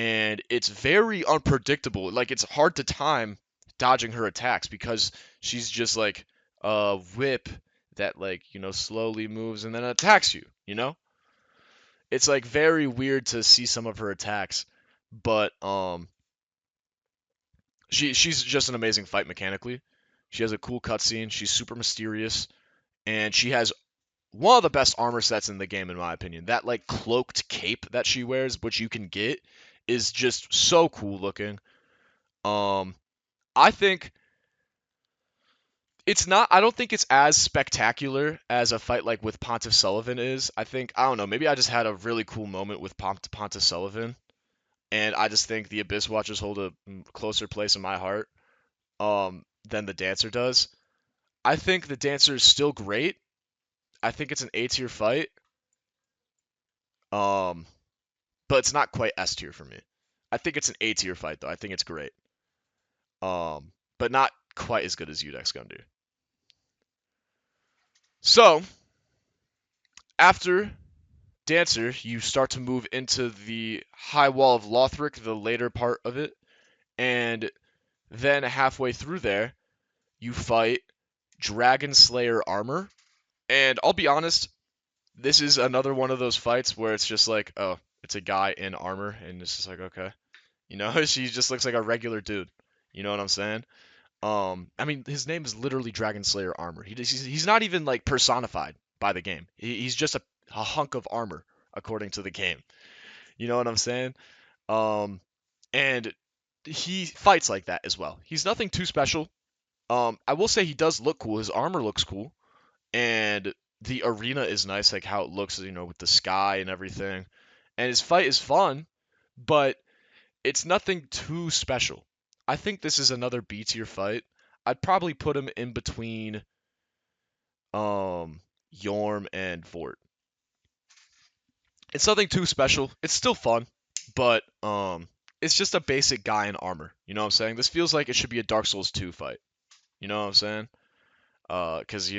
[SPEAKER 1] and it's very unpredictable. Like it's hard to time dodging her attacks because she's just like a whip that like, slowly moves and then attacks you, It's like very weird to see some of her attacks, but she's just an amazing fight mechanically. She has a cool cutscene, she's super mysterious, and she has one of the best armor sets in the game in my opinion. That like cloaked cape that she wears, which you can get, is just so cool looking. Um, I think it's not. I don't think it's as spectacular as a fight like with Pontiff Sullivan is. I don't know. Maybe I just had a really cool moment with Pontiff Sullivan, and I just think the Abyss Watchers hold a closer place in my heart than the Dancer does. I think the Dancer is still great. I think it's an A tier fight. Um, but it's not quite S tier for me. I think it's an A tier fight though. I think it's great. But not quite as good as Udex Gundyr. So after Dancer, you start to move into the High Wall of Lothric, the later part of it, and then halfway through there, you fight Dragon Slayer Armor. And I'll be honest, this is another one of those fights where it's just like, oh, it's a guy in armor, and it's just like, okay, she just looks like a regular dude. You know what I'm saying? I mean, his name is literally Dragon Slayer Armor. He's not even like personified by the game. He's just a hunk of armor according to the game. You know what I'm saying? Um, and he fights like that as well. He's nothing too special. I will say he does look cool. His armor looks cool, and the arena is nice, like how it looks, with the sky and everything. And his fight is fun, but it's nothing too special. I think this is another B tier fight. I'd probably put him in between Yorm and Vort. It's nothing too special. It's still fun, but it's just a basic guy in armor. You know what I'm saying? This feels like it should be a Dark Souls 2 fight. You know what I'm saying? Because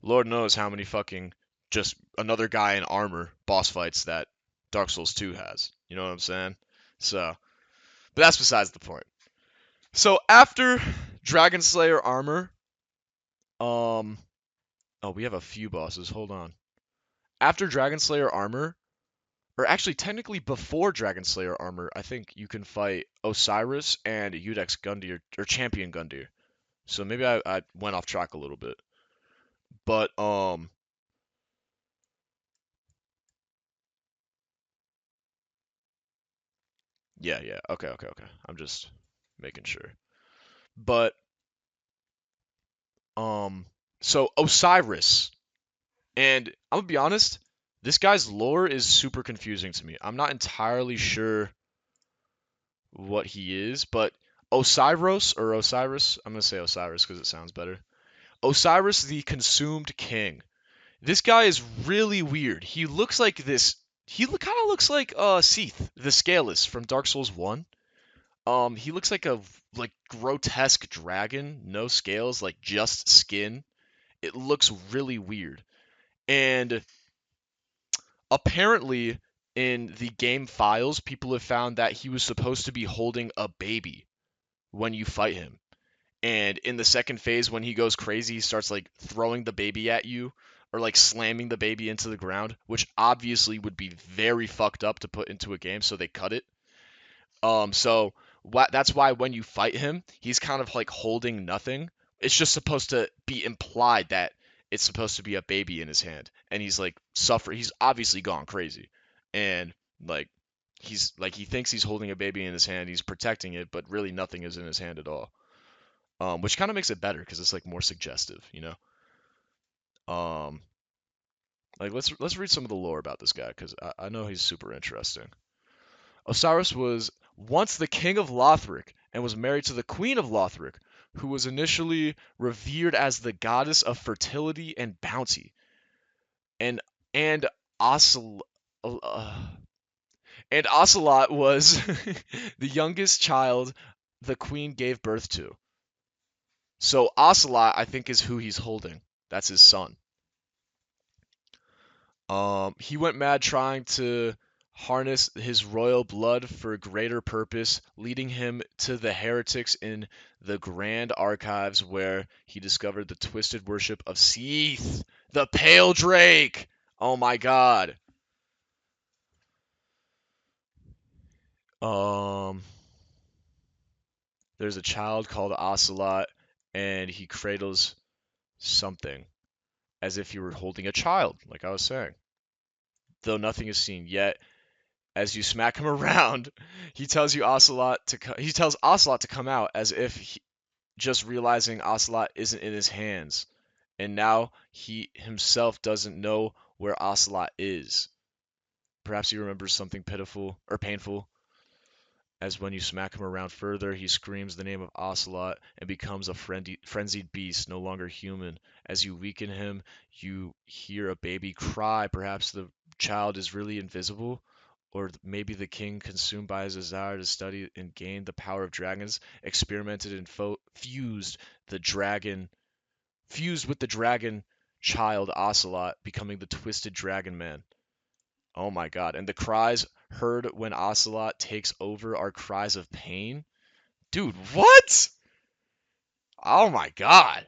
[SPEAKER 1] Lord knows how many fucking just another guy in armor boss fights that Dark Souls 2 has. You know what I'm saying? So, but that's besides the point. So after Dragon Slayer armor, um, oh, we have a few bosses. Hold on. After Dragon Slayer armor, or actually technically before Dragon Slayer armor, I think you can fight Osiris and Udex Gundyr or Champion Gundyr. So maybe I went off track a little bit. But yeah. Okay. I'm just making sure. But um so Osiris, and I'm gonna be honest, this guy's lore is super confusing to me. I'm not entirely sure what he is, but Osiris, I'm gonna say Osiris because it sounds better. Osiris the Consumed King. This guy is really weird. He looks like this. Kind of looks like Seath, the Scaleless from Dark Souls 1. He looks like a like grotesque dragon, no scales, like just skin. It looks really weird. And apparently in the game files, people have found that he was supposed to be holding a baby when you fight him. And in the second phase, when he goes crazy, he starts like throwing the baby at you or like slamming the baby into the ground, which obviously would be very fucked up to put into a game, so they cut it. So that's why when you fight him, he's kind of like holding nothing. It's just supposed to be implied that it's supposed to be a baby in his hand, and he's like suffering. He's obviously gone crazy, and like he thinks he's holding a baby in his hand. He's protecting it, but really nothing is in his hand at all. Which kind of makes it better because it's like more suggestive. Um, like let's read some of the lore about this guy because I know he's super interesting. Osiris was once the king of Lothric and was married to the queen of Lothric, who was initially revered as the goddess of fertility and bounty, and and Osel. Uh, and Ocelot was the youngest child the queen gave birth to. So Ocelot, I think, is who he's holding. That's his son. He went mad trying to harness his royal blood for greater purpose, leading him to the heretics in the Grand Archives, where he discovered the twisted worship of Seath, the Pale Drake. Oh my God. Um, there's a child called Ocelot, and he cradles something as if you were holding a child, like I was saying. Though nothing is seen yet, as you smack him around, he tells Ocelot to come out, as if just realizing Ocelot isn't in his hands, and now he himself doesn't know where Ocelot is. Perhaps he remembers something pitiful or painful, as when you smack him around further, he screams the name of Ocelot and becomes a frenzied beast, no longer human. As you weaken him, you hear a baby cry. Perhaps the child is really invisible, or maybe the king, consumed by his desire to study and gain the power of dragons, experimented and fused with the dragon child Ocelot, becoming the twisted dragon man. Oh my God. And the cries heard when Ocelot takes over are cries of pain? Dude, what? Oh my God.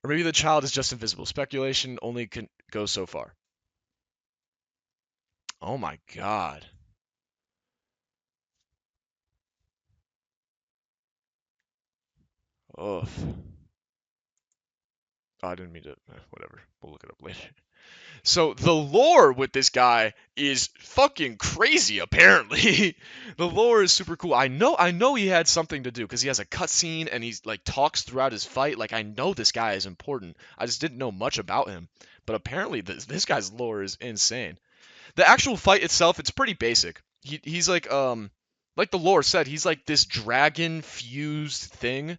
[SPEAKER 1] Or maybe the child is just invisible. Speculation only can go so far. Oh my God. Ugh. Oh, I didn't mean to. Whatever. We'll look it up later. So the lore with this guy is fucking crazy, apparently. The lore is super cool. I know he had something to do because he has a cutscene and he's like talks throughout his fight. Like I know this guy is important. I just didn't know much about him. But apparently this guy's lore is insane. The actual fight itself, it's pretty basic. He's like the lore said, he's like this dragon fused thing.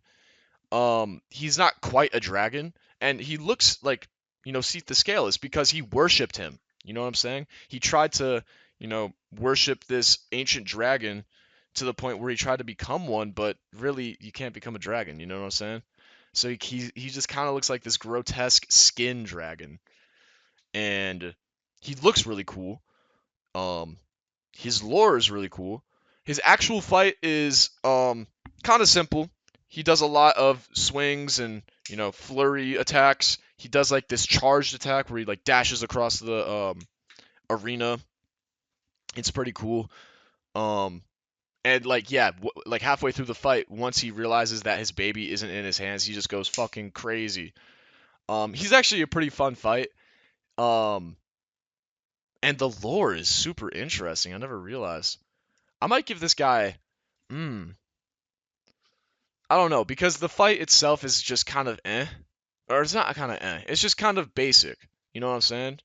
[SPEAKER 1] He's not quite a dragon, and he looks like, Seath the Scaleless because he worshipped him. You know what I'm saying? He tried to, worship this ancient dragon to the point where he tried to become one, but really you can't become a dragon. You know what I'm saying? So he just kind of looks like this grotesque skin dragon, and he looks really cool. Um, his lore is really cool. His actual fight is kind of simple. He does a lot of swings and flurry attacks. He does like this charged attack where he like dashes across the arena. It's pretty cool. Um, and like yeah, like halfway through the fight, once he realizes that his baby isn't in his hands, he just goes fucking crazy. He's actually a pretty fun fight. Um, and the lore is super interesting. I never realized. I might give this guy. Hmm. I don't know because the fight itself is just kind of or it's not kind of It's just kind of basic. You know what I'm saying?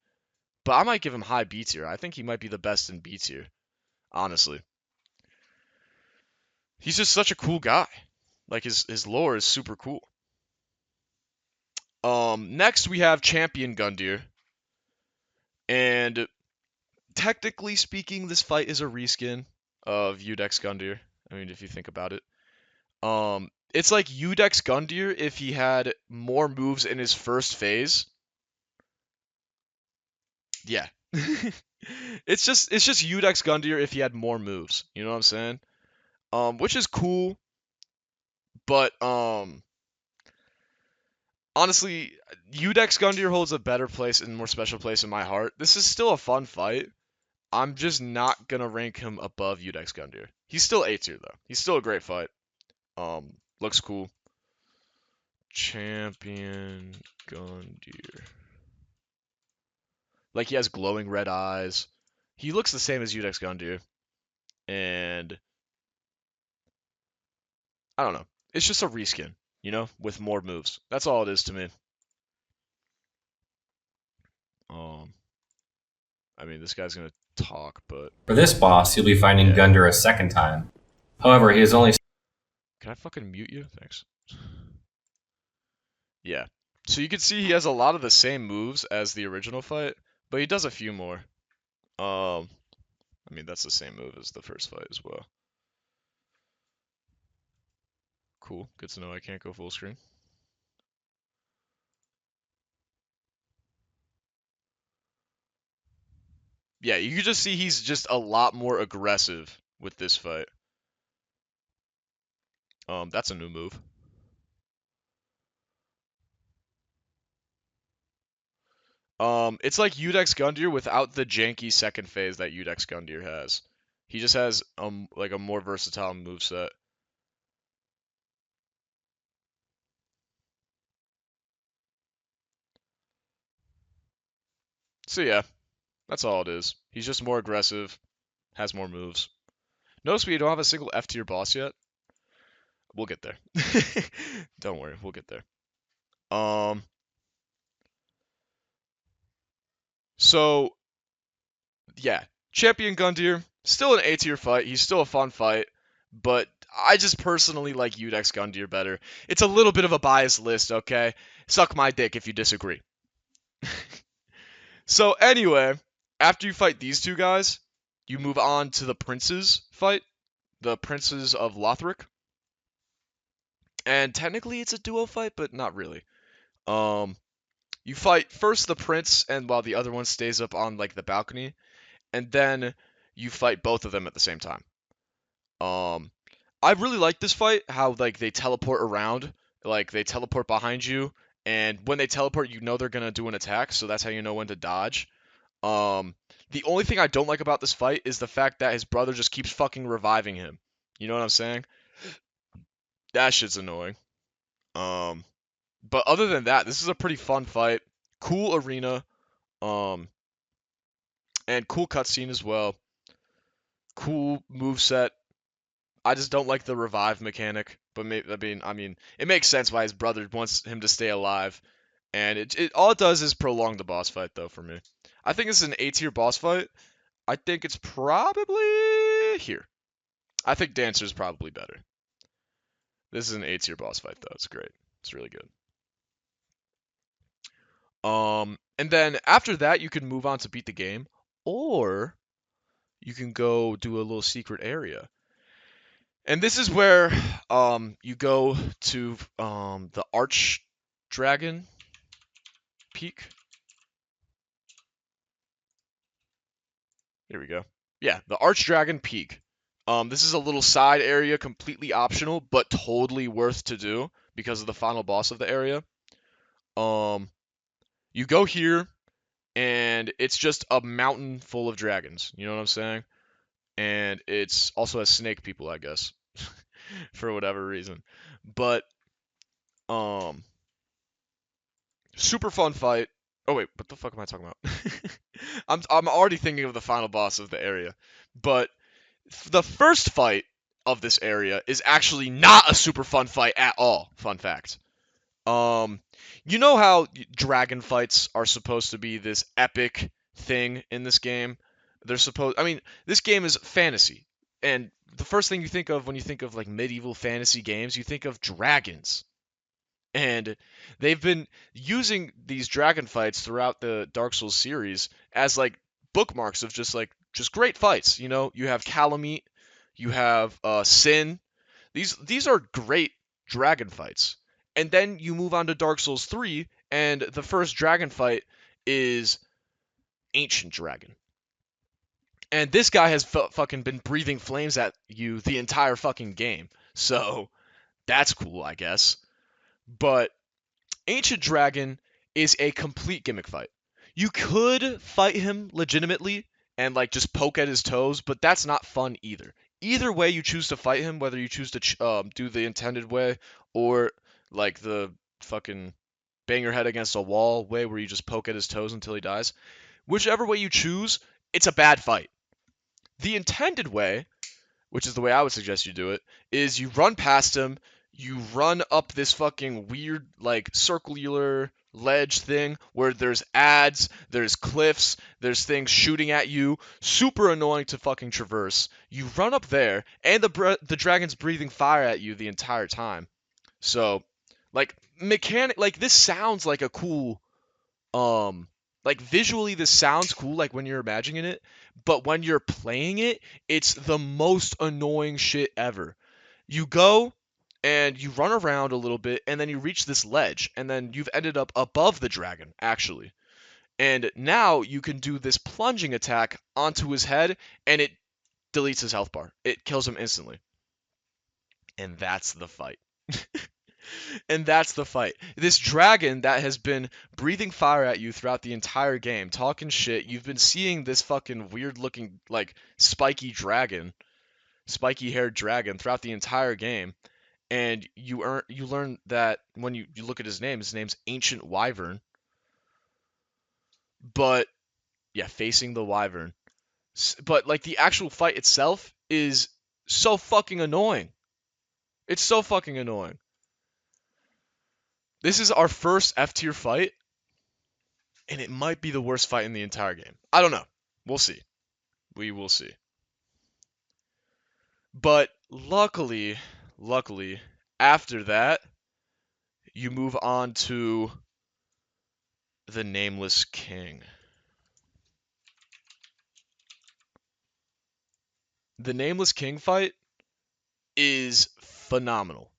[SPEAKER 1] But I might give him high B tier. I think he might be the best in B tier. Honestly, he's just such a cool guy. Like his lore is super cool. Next we have Champion Gundyr, and technically speaking, this fight is a reskin of Udex Gundyr. I mean, if you think about it. It's like Udex Gundyr if he had more moves in his first phase. Yeah. It's just Udex Gundyr if he had more moves. You know what I'm saying? Which is cool, but honestly, Udex Gundyr holds a better place and more special place in my heart. This is still a fun fight. I'm just not gonna rank him above Udex Gundyr. He's still A tier though. He's still a great fight. Looks cool. Champion Gundyr. Like he has glowing red eyes. He looks the same as Udex Gundyr, and I don't know. It's just a reskin, with more moves. That's all it is to me. Um, I mean, this guy's gonna talk, but
[SPEAKER 2] For this boss, you'll be fighting
[SPEAKER 1] yeah.
[SPEAKER 2] Gundar a second time. However, he is only
[SPEAKER 1] Can I fucking mute you? Thanks. Yeah. So you can see he has a lot of the same moves as the original fight, but he does a few more. Um, I mean, that's the same move as the first fight as well. Cool. Good to know I can't go full screen. Yeah, you can just see he's just a lot more aggressive with this fight. That's a new move. It's like Udex Gundyr without the janky second phase that Udex Gundyr has. He just has like a more versatile moveset. So yeah, that's all it is. He's just more aggressive, has more moves. Notice we don't have a single F tier boss yet. We'll get there. Don't worry, we'll get there. Um, so yeah, Champion Gundyr, still an A tier fight. He's still a fun fight, but I just personally like Udex Gundyr better. It's a little bit of a biased list, okay? Suck my dick if you disagree. So anyway, after you fight these two guys, you move on to the princes fight, the princes of Lothric. And technically it's a duo fight, but not really. Um, you fight first the prince, and while the other one stays up on like the balcony, and then you fight both of them at the same time. Um, I really like this fight. How like they teleport around, like they teleport behind you, and when they teleport, you know they're gonna do an attack, so that's how you know when to dodge. Um, the only thing I don't like about this fight is the fact that his brother just keeps fucking reviving him. You know what I'm saying? That shit's annoying. Um, but other than that, this is a pretty fun fight. Cool arena. Um, and cool cutscene as well. Cool move set. I just don't like the revive mechanic, but I mean, it makes sense why his brother wants him to stay alive, and it all it does is prolong the boss fight though for me. I think this is an A tier boss fight. I think it's probably here. I think Dancer's probably better. This is an A tier boss fight though. It's great. It's really good. And then after that you can move on to beat the game, or you can go do a little secret area. And this is where you go to the Arch Dragon Peak. Here we go. Yeah, the Arch Dragon Peak. This is a little side area, completely optional, but totally worth to do because of the final boss of the area. Um, you go here, and it's just a mountain full of dragons. You know what I'm saying? And it's also has snake people, I guess, for whatever reason. But um, super fun fight. Oh wait, what the fuck am I talking about? I'm already thinking of the final boss of the area. But the first fight of this area is actually not a super fun fight at all. Fun fact. Um, you know how dragon fights are supposed to be this epic thing in this game? I mean, this game is fantasy. And the first thing you think of when you think of like medieval fantasy games, you think of dragons. And they've been using these dragon fights throughout the Dark Souls series as like bookmarks of just great fights. You know, you have Calamite, you have Sin. These are great dragon fights. And then you move on to Dark Souls 3, and the first dragon fight is Ancient Dragon. And this guy has fucking been breathing flames at you the entire fucking game. So that's cool, I guess. But Ancient Dragon is a complete gimmick fight. You could fight him legitimately and like just poke at his toes, but that's not fun either. Either way you choose to fight him, whether you choose to do the intended way or like the fucking bang your head against a wall way where you just poke at his toes until he dies, whichever way you choose, it's a bad fight. The intended way, which is the way I would suggest you do it, is you run past him, you run up this fucking weird, like, circular ledge thing where there's ads, there's cliffs, there's things shooting at you, super annoying to fucking traverse. You run up there, and the dragon's breathing fire at you the entire time. So, like, this sounds like a cool, um, like, visually this sounds cool, like, when you're imagining it, but when you're playing it, it's the most annoying shit ever. You go and you run around a little bit, and then you reach this ledge, and then you've ended up above the dragon, actually. And now you can do this plunging attack onto his head, and it deletes his health bar. It kills him instantly. And that's the fight. And that's the fight. This dragon that has been breathing fire at you throughout the entire game, talking shit. You've been seeing this fucking weird looking, like, spiky haired dragon throughout the entire game. And you learn that when you look at his name's Ancient Wyvern. But yeah, facing the Wyvern. But like the actual fight itself is so fucking annoying. It's so fucking annoying. This is our first F tier fight, and it might be the worst fight in the entire game. I don't know. We'll see. We will see. But luckily, after that, you move on to the Nameless King. The Nameless King fight is phenomenal.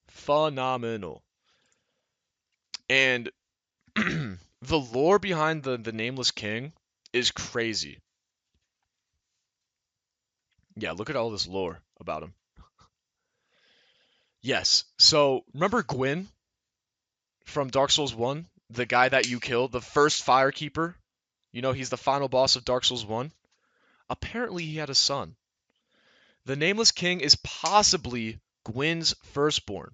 [SPEAKER 1] Phenomenal. And the lore behind the Nameless King is crazy. Yeah, look at all this lore about him. Yes. So, remember Gwyn from Dark Souls 1? The guy that you killed, the first Firekeeper? You know, he's the final boss of Dark Souls 1. Apparently, he had a son. The Nameless King is possibly Gwyn's firstborn,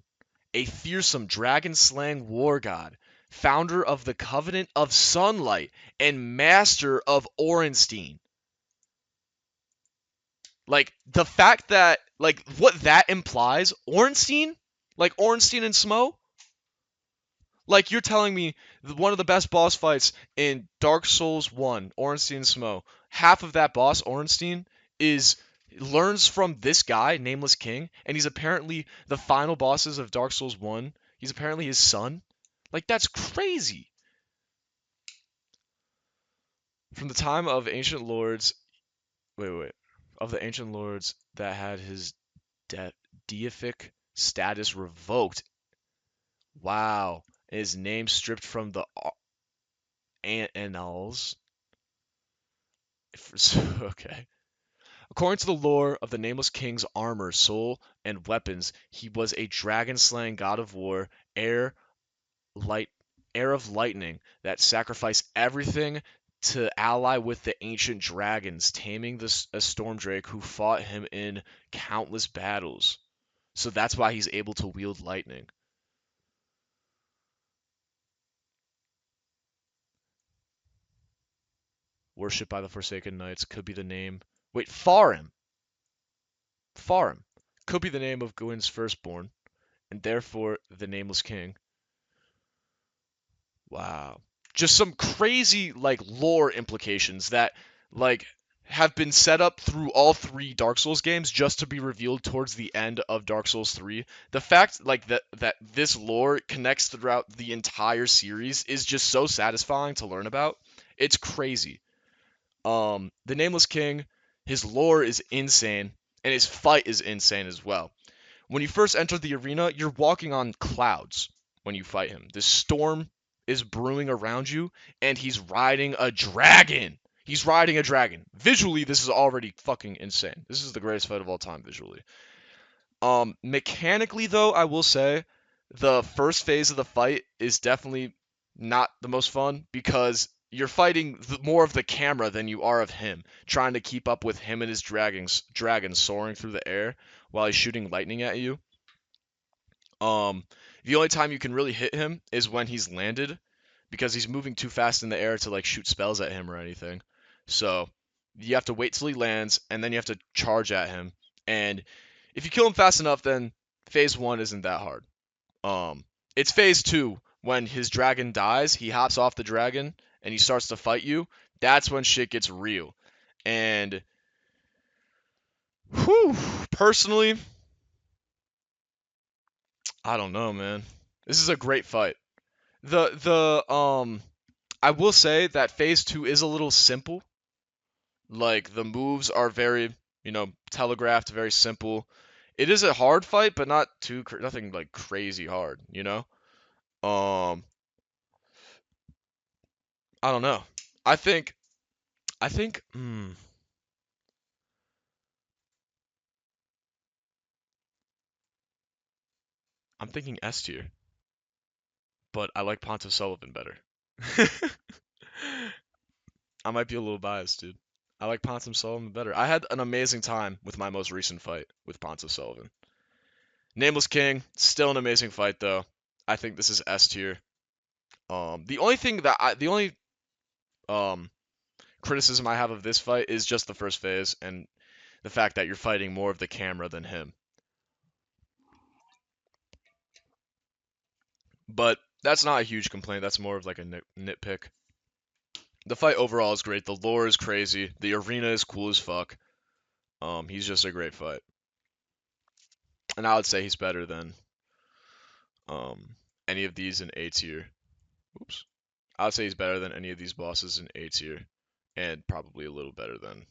[SPEAKER 1] a fearsome dragon-slaying war god, founder of the Covenant of Sunlight, and master of Orenstein. Like, the fact that, like, what that implies, Orenstein? Like, Orenstein and Smough? Like, you're telling me one of the best boss fights in Dark Souls 1, Orenstein and Smough, half of that boss, Orenstein, learns from this guy, Nameless King, and he's apparently the final bosses of Dark Souls 1. He's apparently his son. Like, that's crazy. From the time of Ancient Lords, wait, of the Ancient Lords that had his deific status revoked. Wow. His name stripped from the annals. Okay. According to the lore of the Nameless King's armor, soul, and weapons, he was a dragon-slaying god of war, light, heir of lightning, that sacrificed everything to ally with the ancient dragons, taming a Stormdrake who fought him in countless battles. So that's why he's able to wield lightning. Worshipped by the Forsaken Knights could be the name. Wait, Farim. Farim could be the name of Gwyn's firstborn, and therefore the Nameless King. Wow. Just some crazy like lore implications that like have been set up through all three Dark Souls games just to be revealed towards the end of Dark Souls 3. The fact like that this lore connects throughout the entire series is just so satisfying to learn about. It's crazy. The Nameless King, his lore is insane and his fight is insane as well. When you first enter the arena, you're walking on clouds when you fight him. This storm is brewing around you, and he's riding a dragon. He's riding a dragon. Visually, this is already fucking insane. This is the greatest fight of all time visually. Mechanically, though, I will say the first phase of the fight is definitely not the most fun because you're fighting more of the camera than you are of him, trying to keep up with him and his dragon soaring through the air while he's shooting lightning at you. The only time you can really hit him is when he's landed, because he's moving too fast in the air to like shoot spells at him or anything. So you have to wait till he lands, and then you have to charge at him. And if you kill him fast enough, then phase 1 isn't that hard. It's phase 2 when his dragon dies. He hops off the dragon and he starts to fight you. That's when shit gets real. And whew, personally, I don't know, man. This is a great fight. I will say that phase 2 is a little simple. Like the moves are very, telegraphed, very simple. It is a hard fight, but not nothing like crazy hard, Um I don't know. I think I think I'm thinking S tier, but I like Pontus Sullivan better. I might be a little biased, dude. I like Pontus Sullivan better. I had an amazing time with my most recent fight with Pontus Sullivan. Nameless King, still an amazing fight though. I think this is S tier. The only um criticism I have of this fight is just the first phase and the fact that you're fighting more of the camera than him. But that's not a huge complaint. That's more of like a nitpick. The fight overall is great. The lore is crazy. The arena is cool as fuck. He's just a great fight, and I would say he's better than any of these in A tier. Oops. I would say he's better than any of these bosses in A tier, and probably a little better than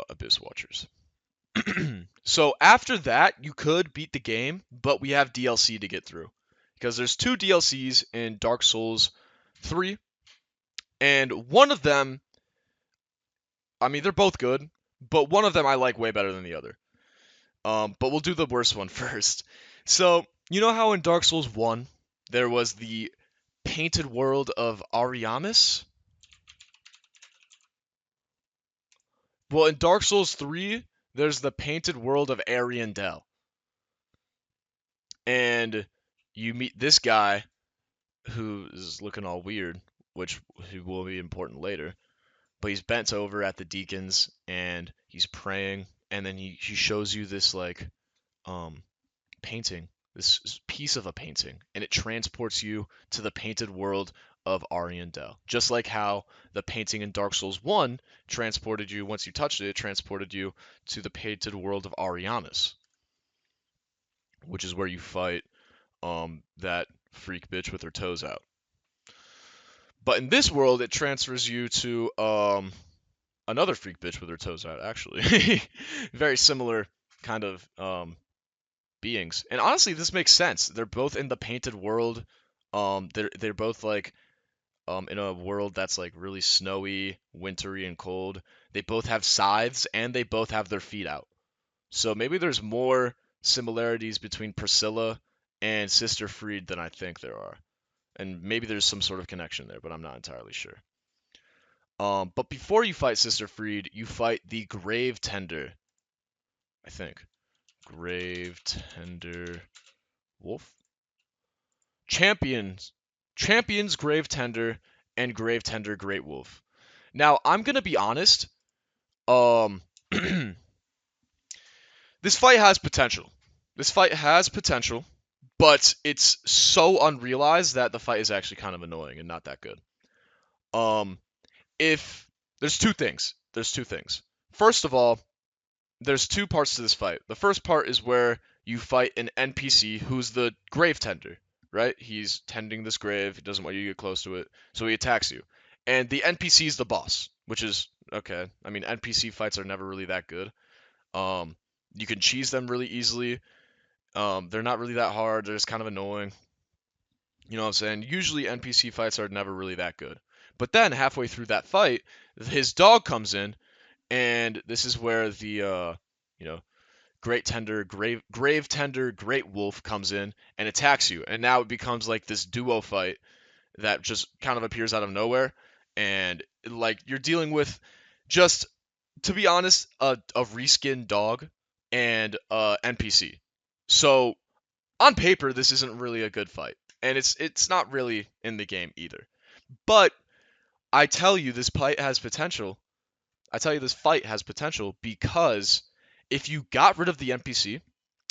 [SPEAKER 1] Abyss Watchers. So after that, you could beat the game, but we have DLC to get through because there's two DLCs in Dark Souls 3, and one of them, I mean, they're both good, but one of them I like way better than the other. But we'll do the worst one first. So, you know how in Dark Souls 1 there was the painted world of Ariamis? Well, in Dark Souls 3, there's the painted world of Ariandel. And you meet this guy who is looking all weird, which will be important later. But he's bent over at the deacons and he's praying, and then he shows you this like um painting, this piece of a painting, and it transports you to the painted world of Ariandel. Just like how the painting in Dark Souls 1 transported you, once you touched it, it transported you to the painted world of Ariamis, which is where you fight that freak bitch with her toes out. But in this world, it transfers you to another freak bitch with her toes out, actually. Very similar kind of beings. And honestly, this makes sense. They're both in the painted world. They're both like in a world that's like really snowy, wintry, and cold. They both have scythes and they both have their feet out. So maybe there's more similarities between Priscilla and Sister Fried than I think there are. And maybe there's some sort of connection there, but I'm not entirely sure. But before you fight Sister Fried, you fight the Grave Tender, I think. Grave Tender Wolf? Champions Grave Tender and Grave Tender Great Wolf. Now, I'm gonna be honest. Um, this fight has potential. This fight has potential, but it's so unrealized that the fight is actually kind of annoying and not that good. Um, if there's two things. There's two things. First of all, there's two parts to this fight. The first part is where you fight an NPC who's the grave tender, right? He's tending this grave. He doesn't want you to get close to it, so he attacks you. And the NPC is the boss, which is okay. I mean, NPC fights are never really that good. Um, you can cheese them really easily. They're not really that hard. They're just kind of annoying. You know what I'm saying? Usually NPC fights are never really that good. But then halfway through that fight, his dog comes in, and this is where the you know grave tender great wolf comes in and attacks you, and now it becomes like this duo fight that just kind of appears out of nowhere, and like you're dealing with just, to be honest, a reskin dog and NPC. So on paper, this isn't really a good fight, and it's not really in the game either. But I tell you, this fight has potential. I tell you, this fight has potential because if you got rid of the NPC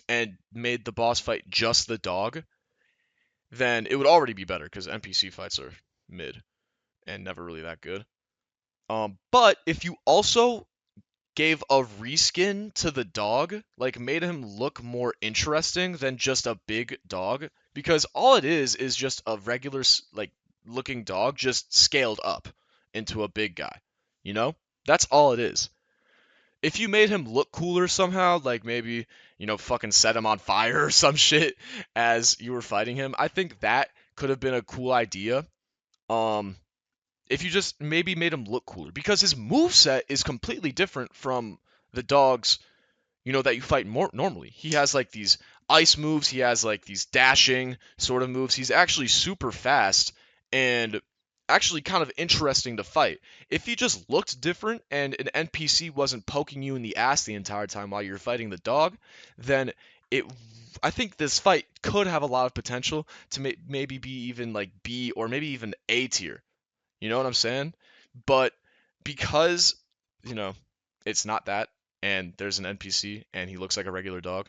[SPEAKER 1] and made the boss fight just the dog, then it would already be better because NPC fights are mid and never really that good. But if you also gave a reskin to the dog, like made him look more interesting than just a big dog, because all it is just a regular like looking dog just scaled up into a big guy. You know? That's all it is. If you made him look cooler somehow, like maybe, fucking set him on fire or some shit as you were fighting him, I think that could have been a cool idea. Um, if you just maybe made him look cooler, because his move set is completely different from the dogs, that you fight more normally. He has like these ice moves, he has like these dashing sort of moves. He's actually super fast and actually kind of interesting to fight. If he just looked different and an NPC wasn't poking you in the ass the entire time while you're fighting the dog, then it I think this fight could have a lot of potential to maybe be even like B or maybe even A tier. You know what I'm saying? But because, you know, it's not that, and there's an NPC and he looks like a regular dog,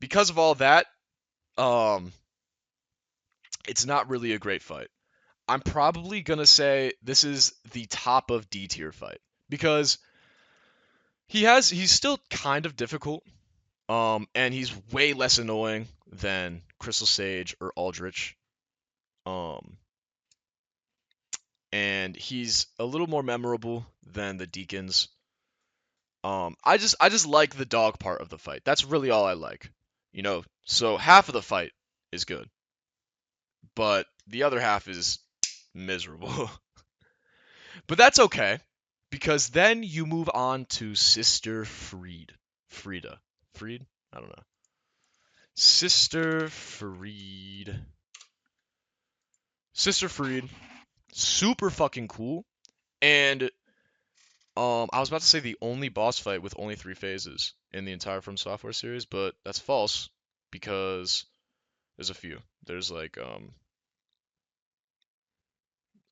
[SPEAKER 1] because of all that, um, it's not really a great fight. I'm probably gonna say this is the top of D tier fight because he's still kind of difficult, and he's way less annoying than Crystal Sage or Aldrich, um, and he's a little more memorable than the Deacons. I just like the dog part of the fight. That's really all I like. So half of the fight is good, but the other half is miserable. But that's okay, because then you move on to Sister Frieda. Fried? I don't know. Sister Fried. Sister Fried. Super fucking cool. And I was about to say the only boss fight with only 3 phases in the entire From Software series, but that's false because there's a few. There's like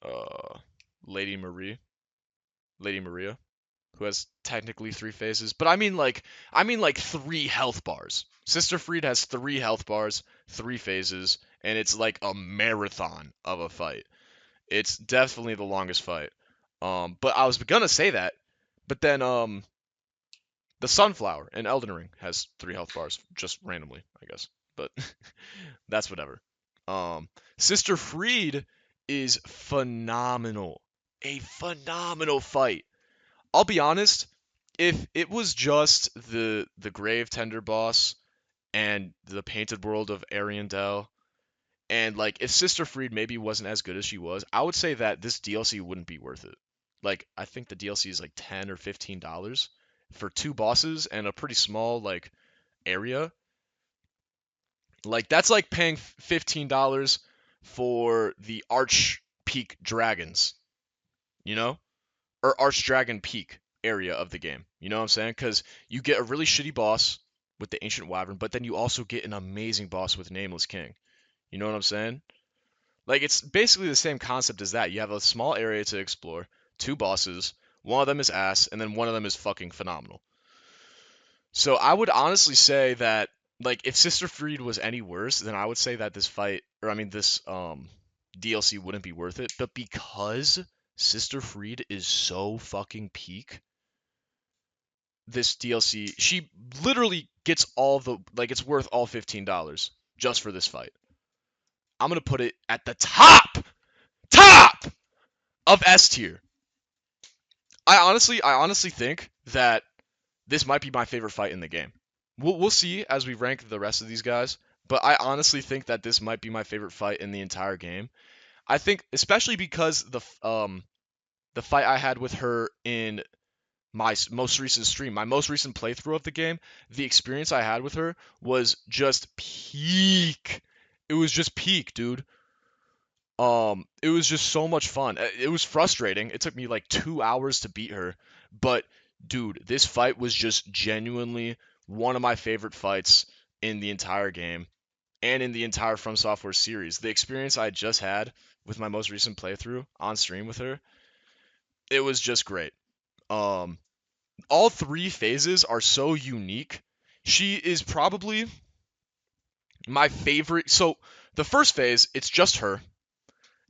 [SPEAKER 1] uh Lady Marie, Lady Maria, who has technically 3 phases, but I mean like 3 health bars. Sister Fried has 3 health bars, 3 phases, and it's like a marathon of a fight. It's definitely the longest fight. But I was gonna say that, but then the Sunflower in Elden Ring has 3 health bars, just randomly, I guess. But that's whatever. Sister Fried is phenomenal. A phenomenal fight. I'll be honest, if it was just the Grave Tender boss and the Painted World of Ariandel, and like if Sister Fried maybe wasn't as good as she was, I would say that this DLC wouldn't be worth it. Like I think the DLC is like $10 or $15 for 2 bosses and a pretty small like area. Like that's like paying $15 for the Arch Peak Dragons, you know? Or Archdragon Peak area of the game. You know what I'm saying? Because you get a really shitty boss with the Ancient Wyvern, but then you also get an amazing boss with Nameless King. You know what I'm saying? Like it's basically the same concept as that. You have a small area to explore, 2 bosses, one of them is ass, and then one of them is fucking phenomenal. So I would honestly say that like if Sister Fried was any worse, then I would say that this fight, or I mean this DLC wouldn't be worth it. But because Sister Fried is so fucking peak, this DLC, she literally gets all the like it's worth all $15 just for this fight. I'm gonna put it at the top of S tier. I honestly think that this might be my favorite fight in the game. We'll see as we rank the rest of these guys, but I honestly think that this might be my favorite fight in the entire game. I think especially because the fight I had with her in my most recent stream, my most recent playthrough of the game, the experience I had with her was just peak. It was just peak, dude. It was just so much fun. It was frustrating. It took me like 2 hours to beat her, but dude, this fight was just genuinely one of my favorite fights in the entire game and in the entire From Software series. The experience I just had with my most recent playthrough on stream with her, it was just great. Um, all 3 phases are so unique. She is probably my favorite. So the first phase, it's just her,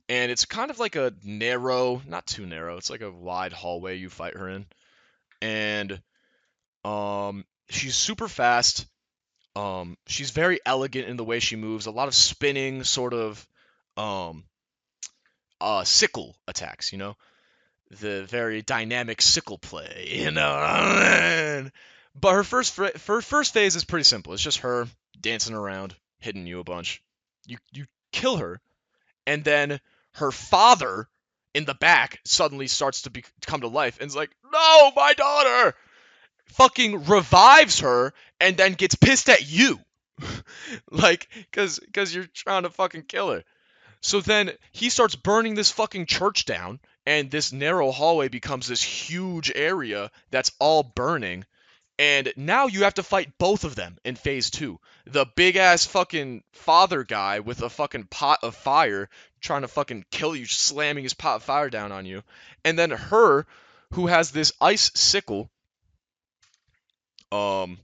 [SPEAKER 1] and it's kind of like a narrow, not too narrow. It's like a wide hallway you fight her in, and she's super fast. She's very elegant in the way she moves. A lot of spinning, sort of um, sickle attacks. The very dynamic sickle play. But her first phase is pretty simple. It's just her dancing around, hitting you a bunch. You kill her, and then her father in the back suddenly starts to come to life and is like, no, my daughter! Fucking revives her and then gets pissed at you. Like, cause you're trying to fucking kill her. So then he starts burning this fucking church down, and this narrow hallway becomes this huge area that's all burning. And now you have to fight both of them in phase two. The big ass fucking father guy with a fucking pot of fire trying to fucking kill you, slamming his pot of fire down on you. And then her, who has this ice sickle, um,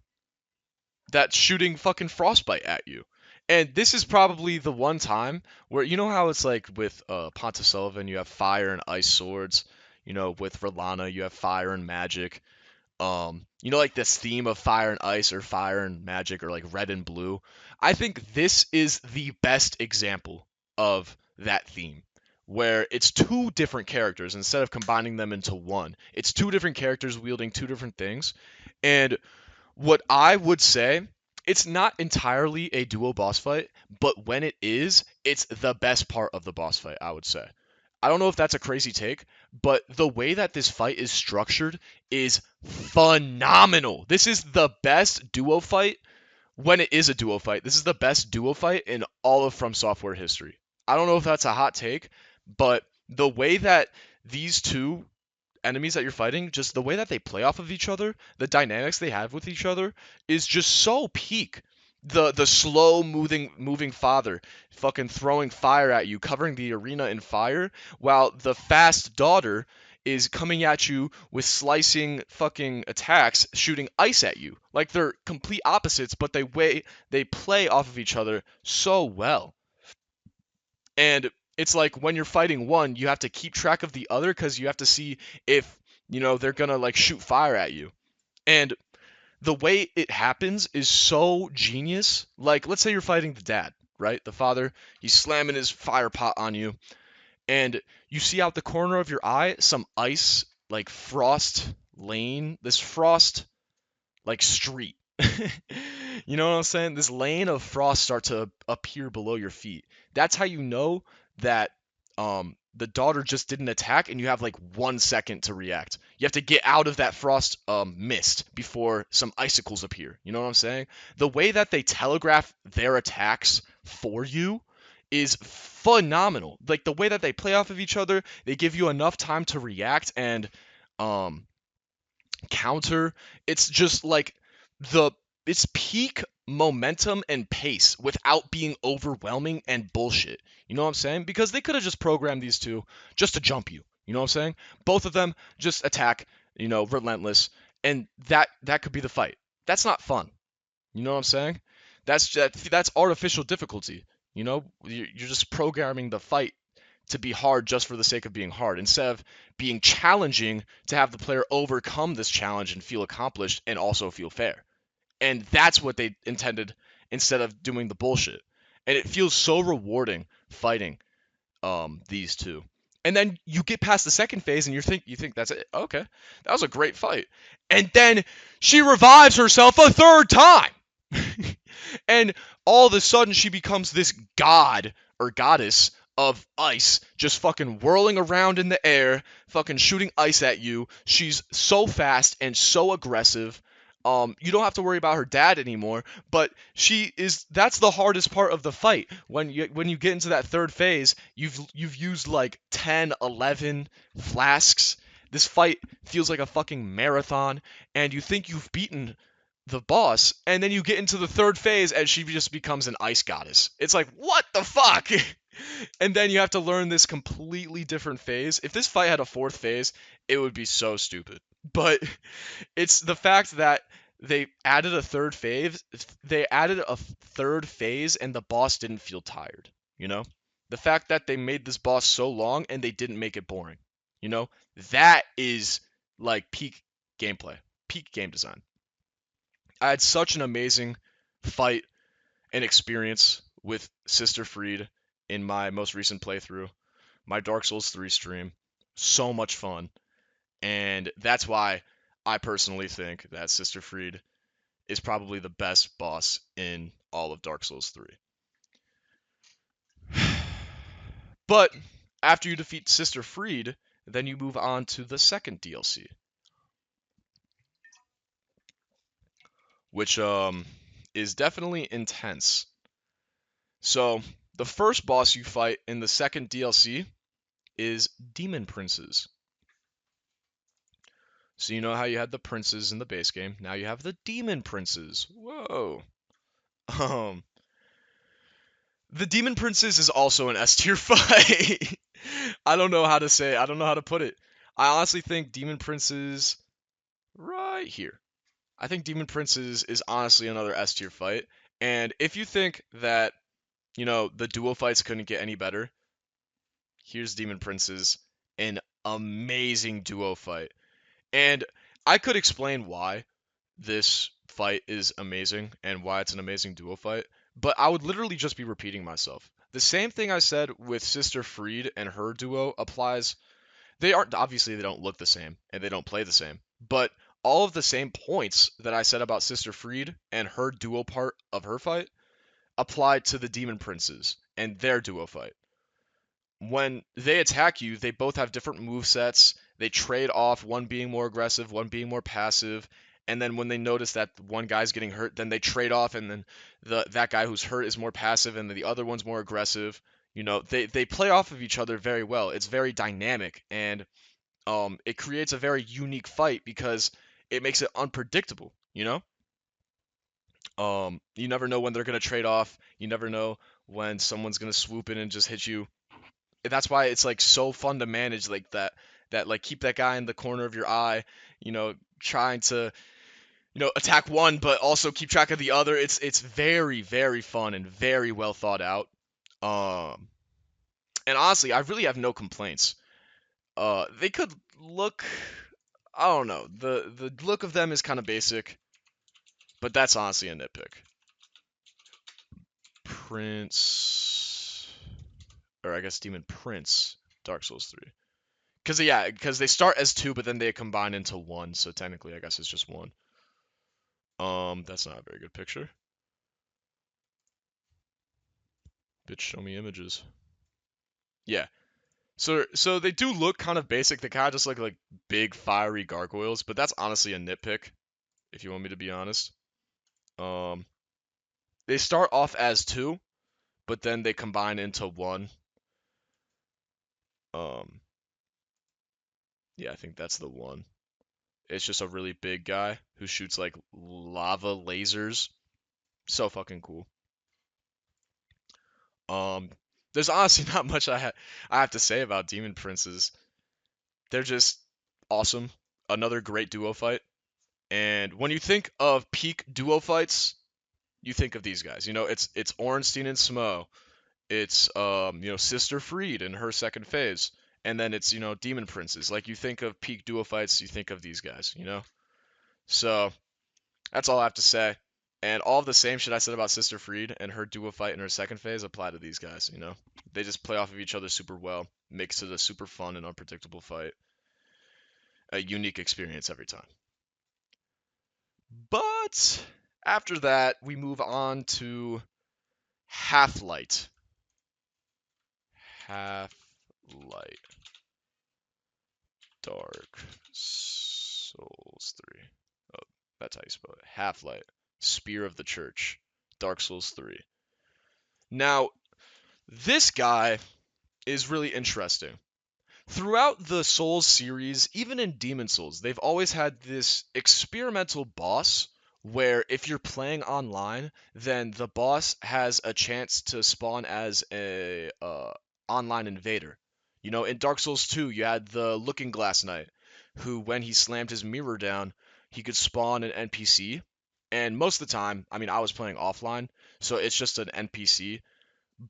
[SPEAKER 1] that's shooting fucking frostbite at you. And this is probably the one time where you know how it's like with Ponta Sullivan, you have fire and ice swords. You know, with Verlana, you have fire and magic. You know, like this theme of fire and ice or fire and magic or like red and blue. I think this is the best example of that theme, where it's two different characters instead of combining them into one. It's two different characters wielding two different things. And what I would say, it's not entirely a duo boss fight, but when it is, it's the best part of the boss fight, I would say. I don't know if that's a crazy take, but the way that this fight is structured is phenomenal. This is the best duo fight when it is a duo fight. This is the best duo fight in all of From Software history. I don't know if that's a hot take, but the way that these two enemies that you're fighting, just the way that they play off of each other, the dynamics they have with each other is just so peak. The slow moving father fucking throwing fire at you, covering the arena in fire, while the fast daughter is coming at you with slicing fucking attacks, shooting ice at you. Like they're complete opposites, but they play off of each other so well. And it's like when you're fighting one, you have to keep track of the other because you have to see if, they're gonna like shoot fire at you. And the way it happens is so genius. Like, let's say you're fighting the dad, right? The father, he's slamming his fire pot on you, and you see out the corner of your eye some ice, like frost lane, this frost, like street. You know what I'm saying? This lane of frost start to appear below your feet. That's how you know that the daughter just didn't attack and you have like 1 second to react. You have to get out of that frost mist before some icicles appear. You know what I'm saying? The way that they telegraph their attacks for you is phenomenal. Like the way that they play off of each other, they give you enough time to react and um counter. It's just like the it's peak momentum and pace without being overwhelming and bullshit. You know what I'm saying? Because they could have just programmed these two just to jump you. You know what I'm saying? Both of them just attack, relentless, and that could be the fight. That's not fun. You know what I'm saying? That's artificial difficulty. You're just programming the fight to be hard just for the sake of being hard instead of being challenging to have the player overcome this challenge and feel accomplished and also feel fair. And that's what they intended instead of doing the bullshit. And it feels so rewarding fighting these two. And then you get past the second phase and you think that's it. Okay. That was a great fight. And then she revives herself a third time. And all of a sudden she becomes this god or goddess of ice, just fucking whirling around in the air, fucking shooting ice at you. She's so fast and so aggressive. You don't have to worry about her dad anymore, but that's the hardest part of the fight. When you get into that third phase, you've used like 10, 11 flasks. This fight feels like a fucking marathon, and you think you've beaten the boss, and then you get into the third phase and she just becomes an ice goddess. It's like, what the fuck? And then you have to learn this completely different phase. If this fight had a fourth phase, it would be so stupid. But it's the fact that they added a third phase. They added a third phase, and the boss didn't feel tired. You know, the fact that they made this boss so long and they didn't make it boring. You know, that is like peak gameplay, peak game design. I had such an amazing fight and experience with Sister Fried in my most recent playthrough, my Dark Souls 3 stream. So much fun. And that's why I personally think that Sister Fried is probably the best boss in all of Dark Souls 3. But After you defeat Sister Freed, then you move on to the second DLC, which is definitely intense. So, the first boss you fight in the second DLC is Demon Princes. So you know how you had the princes in the base game, now you have the Demon Princes. Whoa. Um the Demon Princes is also an S tier fight. I don't know how to say it. I don't know how to put it. I honestly think Demon Princes right here. I think Demon Princes is honestly another S tier fight. And if you think that, the duo fights couldn't get any better, here's Demon Princes, an amazing duo fight. And I could explain why this fight is amazing and why it's an amazing duo fight, but I would literally just be repeating myself. The same thing I said with Sister Freed and her duo applies. They aren't, obviously they don't look the same and they don't play the same, but all of the same points that I said about Sister Freed and her duo part of her fight apply to the Demon Princes and their duo fight. When they attack you, they both have different move sets. They trade off, one being more aggressive, one being more passive. And then when they notice that one guy's getting hurt, then they trade off, and then that guy who's hurt is more passive, and then the other one's more aggressive. They play off of each other very well. It's very dynamic, and it creates a very unique fight because it makes it unpredictable. You never know when they're gonna trade off. You never know when someone's gonna swoop in and just hit you. That's why it's like so fun to manage like that like keep that guy in the corner of your eye, trying to attack one but also keep track of the other. It's very very fun and very well thought out. Um and honestly, I really have no complaints. They could look, I don't know. The look of them is kind of basic, but that's honestly a nitpick. Prince, or I guess Demon Prince, Dark Souls 3. Because they start as two, but then they combine into one. So technically, I guess it's just one. That's not a very good picture. Bitch, show me images. Yeah. So they do look kind of basic. They kind of just look like big fiery gargoyles, but that's honestly a nitpick, if you want me to be honest. Um, they start off as two, but then they combine into one. Um, yeah, I think that's the one. It's just a really big guy who shoots like lava lasers. So fucking cool. Um, there's honestly not much I have to say about Demon Princes. They're just awesome. Another great duo fight. And when you think of peak duo fights, you think of these guys. It's Ornstein and Smo. It's Sister Freed in her second phase. And then it's, Demon Princes. Like you think of peak duo fights, you think of these guys. So that's all I have to say. And all of the same shit I said about Sister Freed and her duo fight in her second phase apply to these guys. They just play off of each other super well, makes it a super fun and unpredictable fight. A unique experience every time. But after that, we move on to Half-Light. Half-Light. Dark Souls 3. Oh, that's how you spell it. Half-Light. Spear of the Church. Dark Souls 3. Now, this guy is really interesting. Throughout the Souls series, even in Demon Souls, they've always had this experimental boss where if you're playing online, then the boss has a chance to spawn as a online invader. In Dark Souls 2, you had the Looking Glass Knight, who when he slammed his mirror down, he could spawn an NPC. And most of the time, I mean, I was playing offline, so it's just an NPC,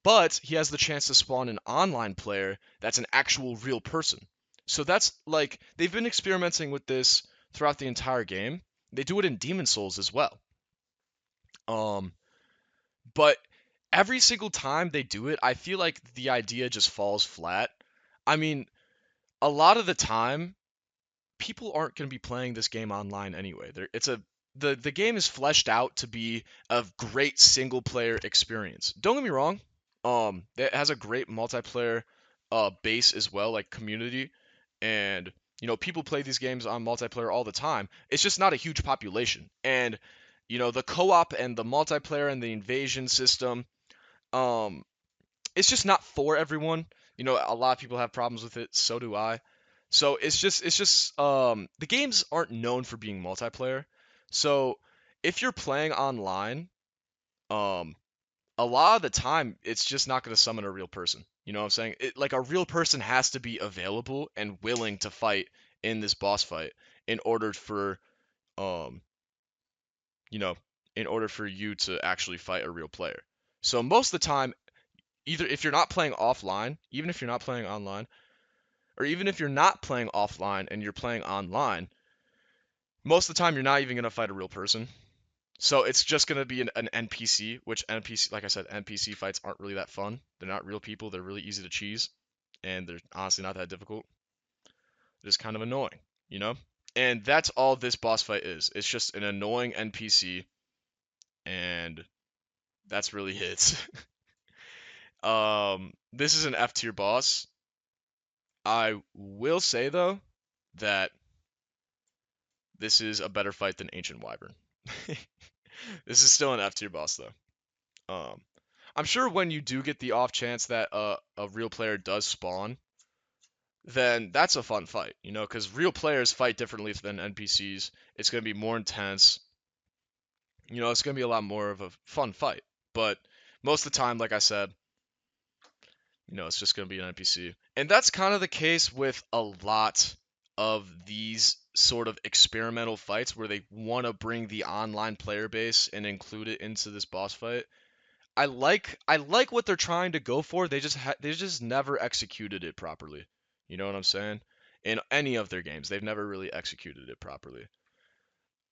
[SPEAKER 1] but he has the chance to spawn an online player that's an actual real person. So that's like they've been experimenting with this throughout the entire game. They do it in Demon Souls as well. Um, but every single time they do it, I feel like the idea just falls flat. I mean, a lot of the time, people aren't going to be playing this game online anyway. The game is fleshed out to be a great single player experience. Don't get me wrong. It has a great multiplayer base as well, like community, and people play these games on multiplayer all the time. It's just not a huge population, and the co-op and the multiplayer and the invasion system, um, it's just not for everyone. A lot of people have problems with it. So do I. So it's just the games aren't known for being multiplayer. So if you're playing online, um, a lot of the time it's just not going to summon a real person. You know what I'm saying? Like a real person has to be available and willing to fight in this boss fight in order for um you know in order for you to actually fight a real player. So most of the time, either if you're not playing offline, even if you're not playing online, or even if you're not playing offline and you're playing online, most of the time you're not even going to fight a real person. So it's just going to be an NPC, which NPC, like I said, NPC fights aren't really that fun. They're not real people. They're really easy to cheese, and they're honestly not that difficult. They're just kind of annoying, you know? And that's all this boss fight is. It's just an annoying NPC, and that's really it. This is an F tier boss. I will say though that this is a better fight than Ancient Wyvern. This is still an F tier boss though. I'm sure when you do get the off chance that a real player does spawn, then that's a fun fight, because real players fight differently than NPCs. It's going to be more intense. It's going to be a lot more of a fun fight. But most of the time, like I said, it's just going to be an NPC. And that's kind of the case with a lot of these sort of experimental fights where they want to bring the online player base and include it into this boss fight. I like what they're trying to go for. They just never executed it properly. You know what I'm saying? In any of their games, they've never really executed it properly.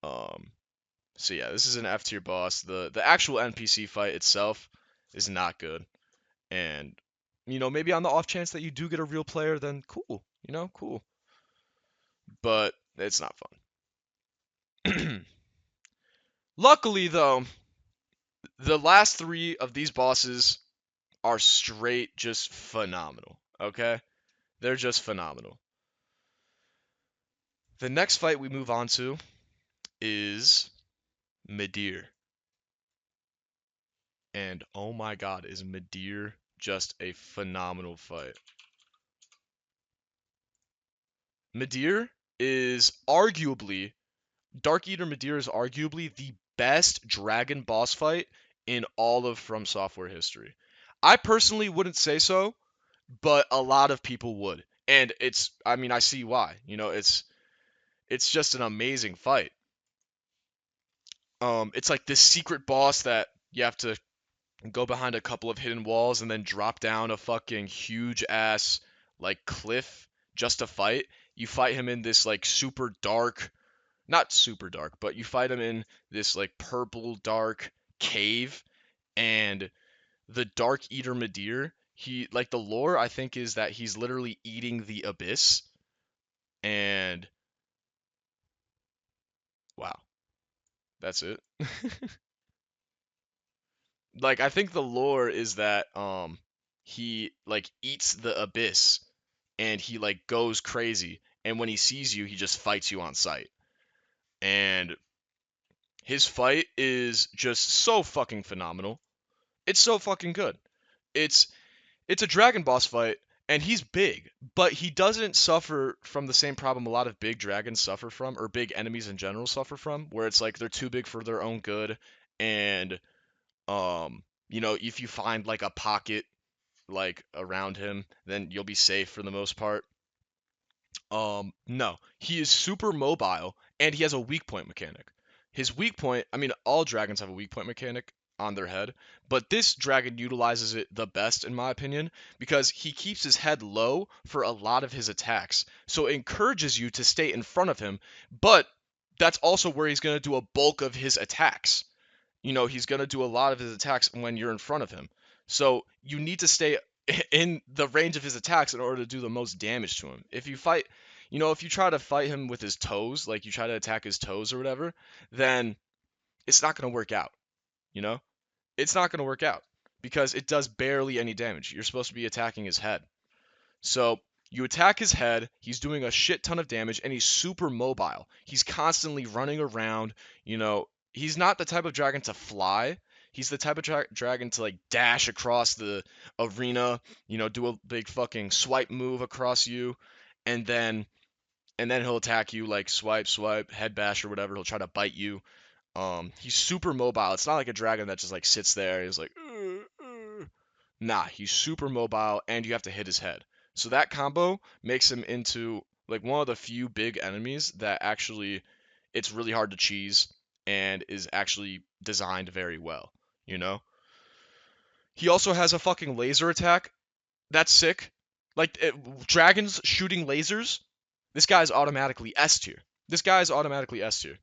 [SPEAKER 1] Um, so yeah, this is an F tier boss. The actual NPC fight itself is not good, and maybe on the off chance that you do get a real player, then cool. Cool. But it's not fun. Luckily, though, the last three of these bosses are straight just phenomenal. Okay? They're just phenomenal. The next fight we move on to is Midir. And oh my god, is Midir just a phenomenal fight. Midir is arguably, Dark Eater Midir is arguably the best dragon boss fight in all of From Software history. I personally wouldn't say so, but a lot of people would. And I see why. It's just an amazing fight. It's like this secret boss that you have to go behind a couple of hidden walls and then drop down a fucking huge ass like cliff just to fight. You fight him in this like super dark, not super dark, but you fight him in this like purple dark cave, and the Dark Eater Midir, he like the lore I think is that he's literally eating the abyss, and wow, that's it. Like I think the lore is that he like eats the abyss and he like goes crazy, and when he sees you he just fights you on sight. And his fight is just so fucking phenomenal. It's so fucking good. It's it's a dragon boss fight, and he's big, but he doesn't suffer from the same problem a lot of big dragons suffer from, or big enemies in general suffer from, where it's like they're too big for their own good, and if you find like a pocket like around him, then you'll be safe for the most part. No, he is super mobile and he has a weak point mechanic. His weak point, I mean, all dragons have a weak point mechanic on their head, but this dragon utilizes it the best in my opinion because he keeps his head low for a lot of his attacks. So it encourages you to stay in front of him, but that's also where he's going to do a bulk of his attacks. He's going to do a lot of his attacks when you're in front of him. So you need to stay in the range of his attacks in order to do the most damage to him. If you try to fight him with his toes, like you try to attack his toes or whatever, then it's not going to work out, you know? It's not going to work out because it does barely any damage. You're supposed to be attacking his head. So you attack his head, he's doing a shit ton of damage, and he's super mobile. He's constantly running around. He's not the type of dragon to fly. He's the type of dragon to like dash across the arena, do a big fucking swipe move across you, and then he'll attack you like swipe, swipe, head bash or whatever. He'll try to bite you. He's super mobile. It's not like a dragon that just like sits there. He's like, nah, he's super mobile, and you have to hit his head. So that combo makes him into like one of the few big enemies that actually it's really hard to cheese and is actually designed very well. You know. He also has a fucking laser attack. That's sick. Like dragons shooting lasers. This guy's automatically S tier. This guy is automatically S tier.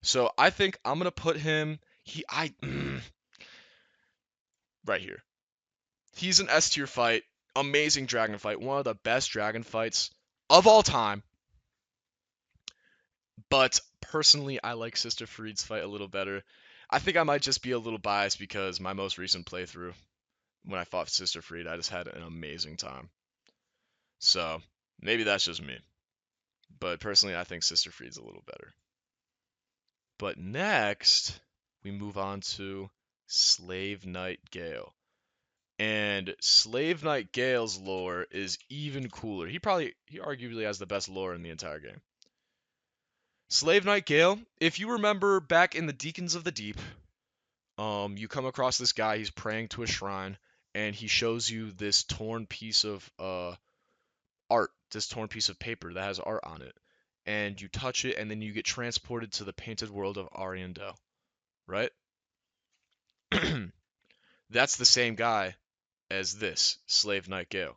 [SPEAKER 1] So I think I'm gonna put him. Right here. He's an S tier fight. Amazing dragon fight. One of the best dragon fights of all time. But personally, I like Sister Freed's fight a little better. I think I might just be a little biased because my most recent playthrough, when I fought Sister Freed, I just had an amazing time. So maybe that's just me. But personally, I think Sister Freed's a little better. But next, we move on to Slave Knight Gale. And Slave Knight Gale's lore is even cooler. He arguably has the best lore in the entire game. Slave Knight Gale, if you remember back in the Deacons of the Deep, you come across this guy, he's praying to a shrine, and he shows you this torn piece of art, this torn piece of paper that has art on it. And you touch it, and then you get transported to the painted world of Ariandel, right? That's the same guy as this, Slave Knight Gale.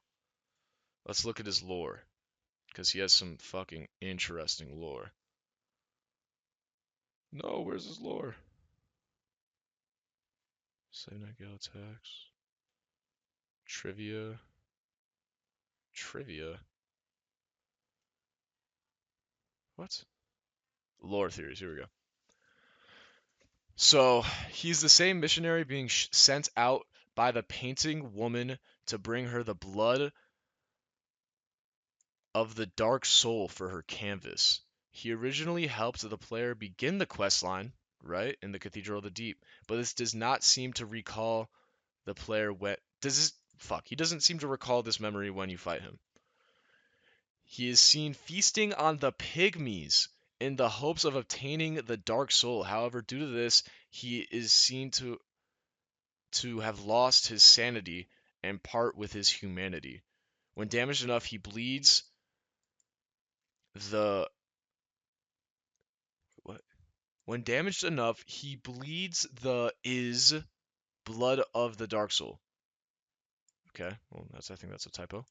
[SPEAKER 1] Let's look at his lore, because he has some fucking interesting lore. No, where's his lore? Slave Knight Gale attacks. Trivia. Trivia? What? Lore theories, here we go. So, he's the same missionary being sent out by the painting woman to bring her the blood of the dark soul for her canvas. He originally helped the player begin the quest line, right, in the Cathedral of the Deep, but this does not seem to recall the player he doesn't seem to recall this memory when you fight him. He is seen feasting on the pygmies in the hopes of obtaining the dark soul. However, due to this, he is seen to have lost his sanity and part with his humanity. When damaged enough, he bleeds the what? When damaged enough, he bleeds the is blood of the dark soul. Okay, well I think that's a typo.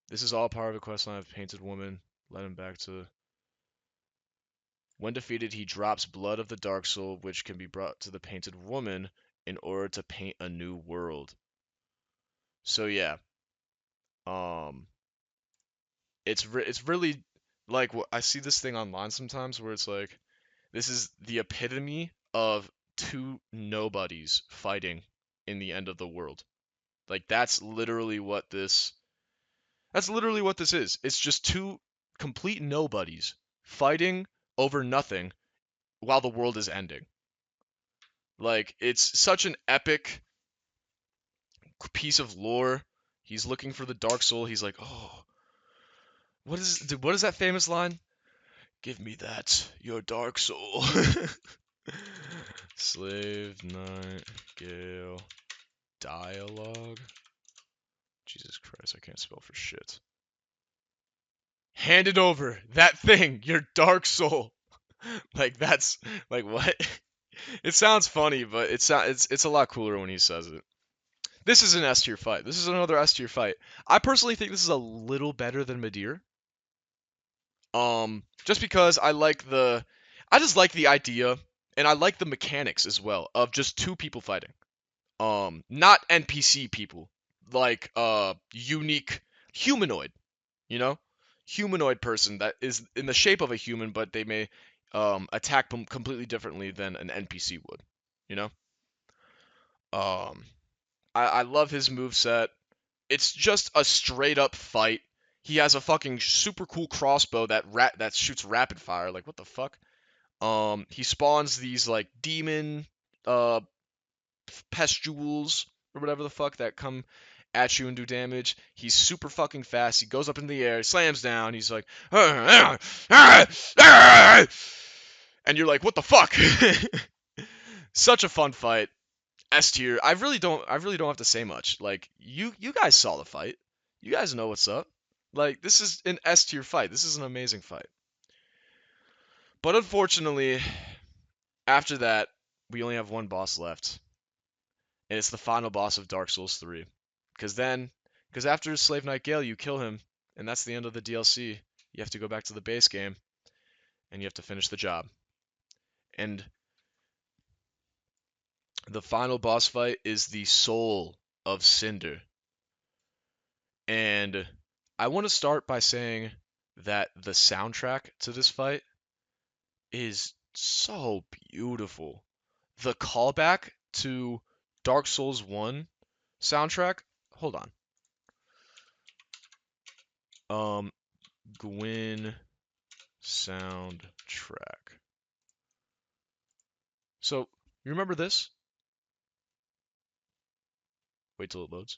[SPEAKER 1] This is all part of a questline of Painted Woman. Led him back to. When defeated, he drops blood of the Dark Soul, which can be brought to the Painted Woman in order to paint a new world. So yeah, um, it's really like I see this thing online sometimes where it's like, this is the epitome of two nobodies fighting in the end of the world. Like that's literally what this is. It's just two complete nobodies fighting over nothing while the world is ending. Like it's such an epic piece of lore. He's looking for the dark soul. He's like, "Oh, what is that famous line? Give me that, your dark soul." Slave Knight Gale dialogue. Jesus Christ, I can't spell for shit. Hand it over. That thing, your dark soul. Like that's like what? It sounds funny, but it's a lot cooler when he says it. This is an S tier fight. This is another S tier fight. I personally think this is a little better than Midir. Just because I just like the idea, and I like the mechanics as well of just two people fighting. Not NPC people, like unique humanoid, you know, humanoid person that is in the shape of a human, but they may attack them completely differently than an NPC would, you know. Um, I love his moveset. It's just a straight up fight. He has a fucking super cool crossbow that shoots rapid fire. Like what the fuck? He spawns these like demon uh pustules or whatever the fuck that come at you and do damage. He's super fucking fast. He goes up in the air, slams down. He's like, and you're like, what the fuck? Such a fun fight. S tier. I really don't have to say much. Like you guys saw the fight. You guys know what's up. Like this is an S tier fight. This is an amazing fight. But unfortunately, after that, we only have one boss left, and it's the final boss of Dark Souls 3. Because after Slave Knight Gale, you kill him, and that's the end of the DLC. You have to go back to the base game, and you have to finish the job. And the final boss fight is the Soul of Cinder. And I want to start by saying that the soundtrack to this fight is so beautiful. The callback to Dark Souls 1 soundtrack. Hold on. Gwyn soundtrack. So, you remember this? Wait till it loads.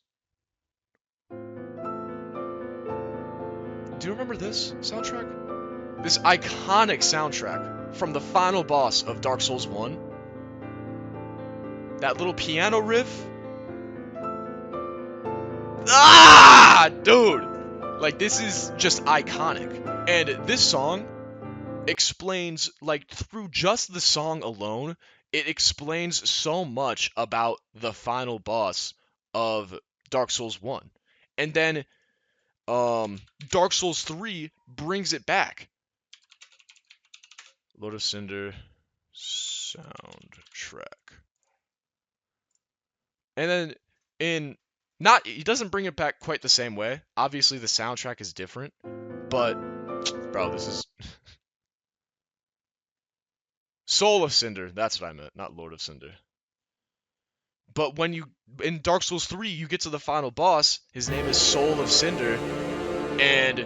[SPEAKER 1] Do you remember this soundtrack? This iconic soundtrack from the final boss of Dark Souls 1. That little piano riff. Ah, dude! Like, this is just iconic. And this song explains, like, through just the song alone, it explains so much about the final boss of Dark Souls 1. And then, Dark Souls 3 brings it back. Lord of Cinder soundtrack. And then he doesn't bring it back quite the same way. Obviously the soundtrack is different, but bro, this is Soul of Cinder, that's what I meant, not Lord of Cinder. But when you in Dark Souls 3, you get to the final boss, his name is Soul of Cinder, and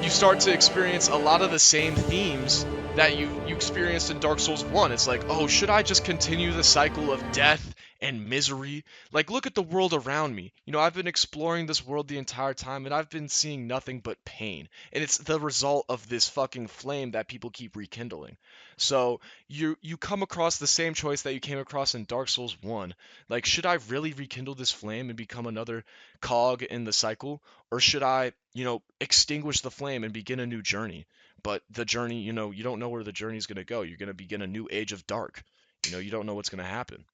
[SPEAKER 1] you start to experience a lot of the same themes that you experienced in Dark Souls 1. It's like, oh, should I just continue the cycle of death and misery? Like, look at the world around me. You know, I've been exploring this world the entire time, and I've been seeing nothing but pain. And it's the result of this fucking flame that people keep rekindling. So, you come across the same choice that you came across in Dark Souls 1. Like, should I really rekindle this flame and become another cog in the cycle? Or should I, extinguish the flame and begin a new journey? But the journey, you don't know where the journey is going to go. You're going to begin a new age of dark. You don't know what's going to happen.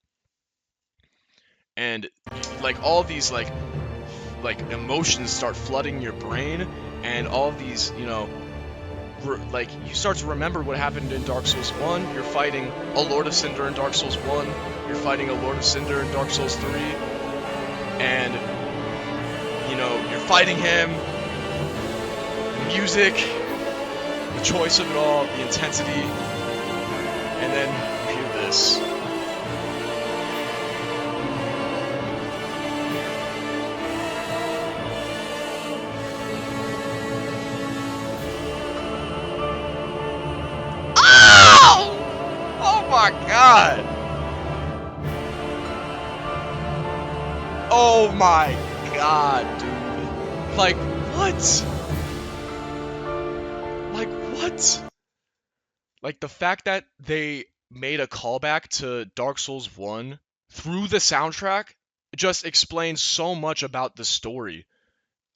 [SPEAKER 1] And like all these like emotions start flooding your brain, and all of these, like you start to remember what happened in Dark Souls 1. You're fighting a Lord of Cinder in Dark Souls 1. You're fighting a Lord of Cinder in Dark Souls 3. And you're fighting him. The music, the choice of it all, the intensity, and then you hear this. Oh! Oh my god! Oh my god, dude. Like, what? Like, what? Like, the fact that they made a callback to Dark Souls 1 through the soundtrack just explains so much about the story.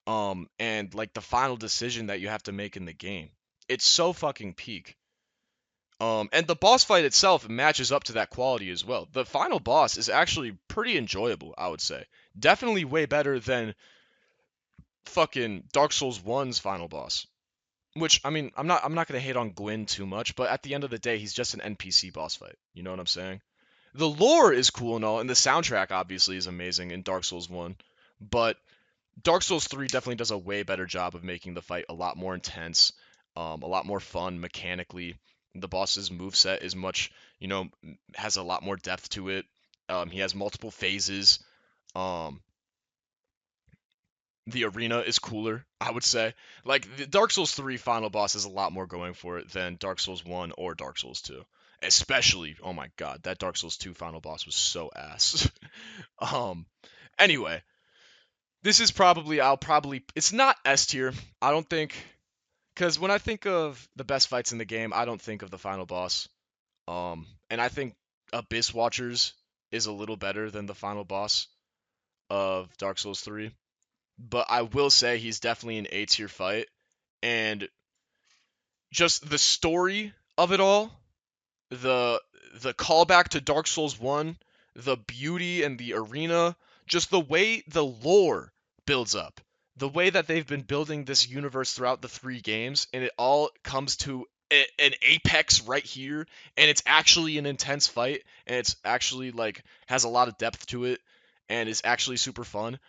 [SPEAKER 1] And, like, the final decision that you have to make in the game. It's so fucking peak. And the boss fight itself matches up to that quality as well. The final boss is actually pretty enjoyable, I would say. Definitely way better than fucking Dark Souls 1's final boss. Which, I mean, I'm not gonna hate on Gwyn too much, but at the end of the day, he's just an NPC boss fight. You know what I'm saying? The lore is cool and all, and the soundtrack obviously is amazing in Dark Souls 1, but Dark Souls 3 definitely does a way better job of making the fight a lot more intense, a lot more fun mechanically. The boss's moveset is much, has a lot more depth to it. He has multiple phases. Um, the arena is cooler, I would say. Like the Dark Souls 3 final boss has a lot more going for it than Dark Souls 1 or Dark Souls 2. Especially, oh my god, that Dark Souls 2 final boss was so ass. um anyway, this is probably I'll probably it's not S tier. I don't think cuz when I think of the best fights in the game, I don't think of the final boss. And I think Abyss Watchers is a little better than the final boss of Dark Souls 3. But I will say he's definitely an A tier fight, and just the story of it all, the the callback to Dark Souls 1, the beauty and the arena, just the way the lore builds up, the way that they've been building this universe throughout the 3 games, and it all comes to an apex right here, and it's actually an intense fight, and it's actually like has a lot of depth to it, and it's actually super fun.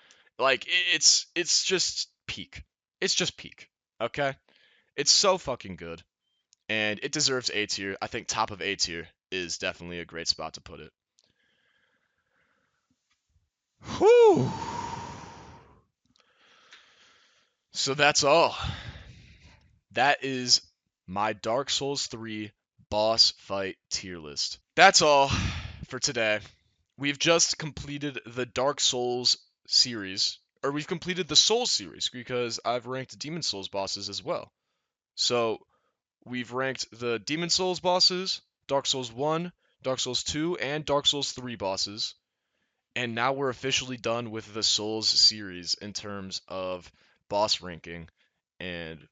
[SPEAKER 1] Like it's just peak. It's just peak. Okay? It's so fucking good, and it deserves A tier. I think top of A tier is definitely a great spot to put it. Whew. So that's all. That is my Dark Souls 3 boss fight tier list. That's all for today. We've just completed the Dark Souls series, or we've completed the Souls series because I've ranked Demon Souls bosses as well. So we've ranked the Demon Souls bosses, Dark Souls 1, Dark Souls 2, and Dark Souls 3 bosses. And now we're officially done with the Souls series in terms of boss ranking and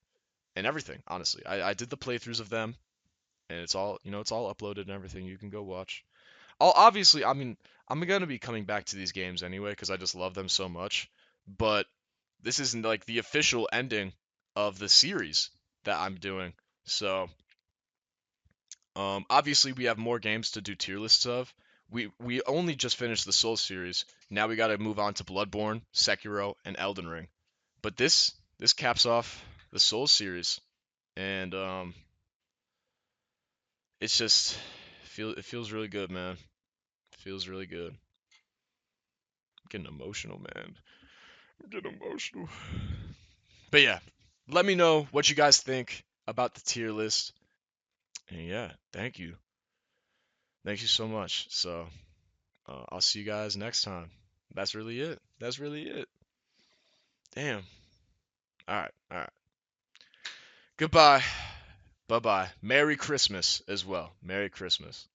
[SPEAKER 1] everything, honestly. I did the playthroughs of them, and it's all, it's all uploaded and everything. You can go watch. I'll obviously, I mean, I'm gonna be coming back to these games anyway because I just love them so much. But this isn't like the official ending of the series that I'm doing. So obviously, we have more games to do tier lists of. We only just finished the Soul series. Now we got to move on to Bloodborne, Sekiro, and Elden Ring. But this caps off the Soul series, and it's just it feels really good, man. It feels really good. I'm getting emotional, man. I'm getting emotional. But yeah, let me know what you guys think about the tier list. And yeah, thank you. Thank you so much. So I'll see you guys next time. That's really it. That's really it. Damn. All right. All right. Goodbye. Bye bye. Merry Christmas as well. Merry Christmas.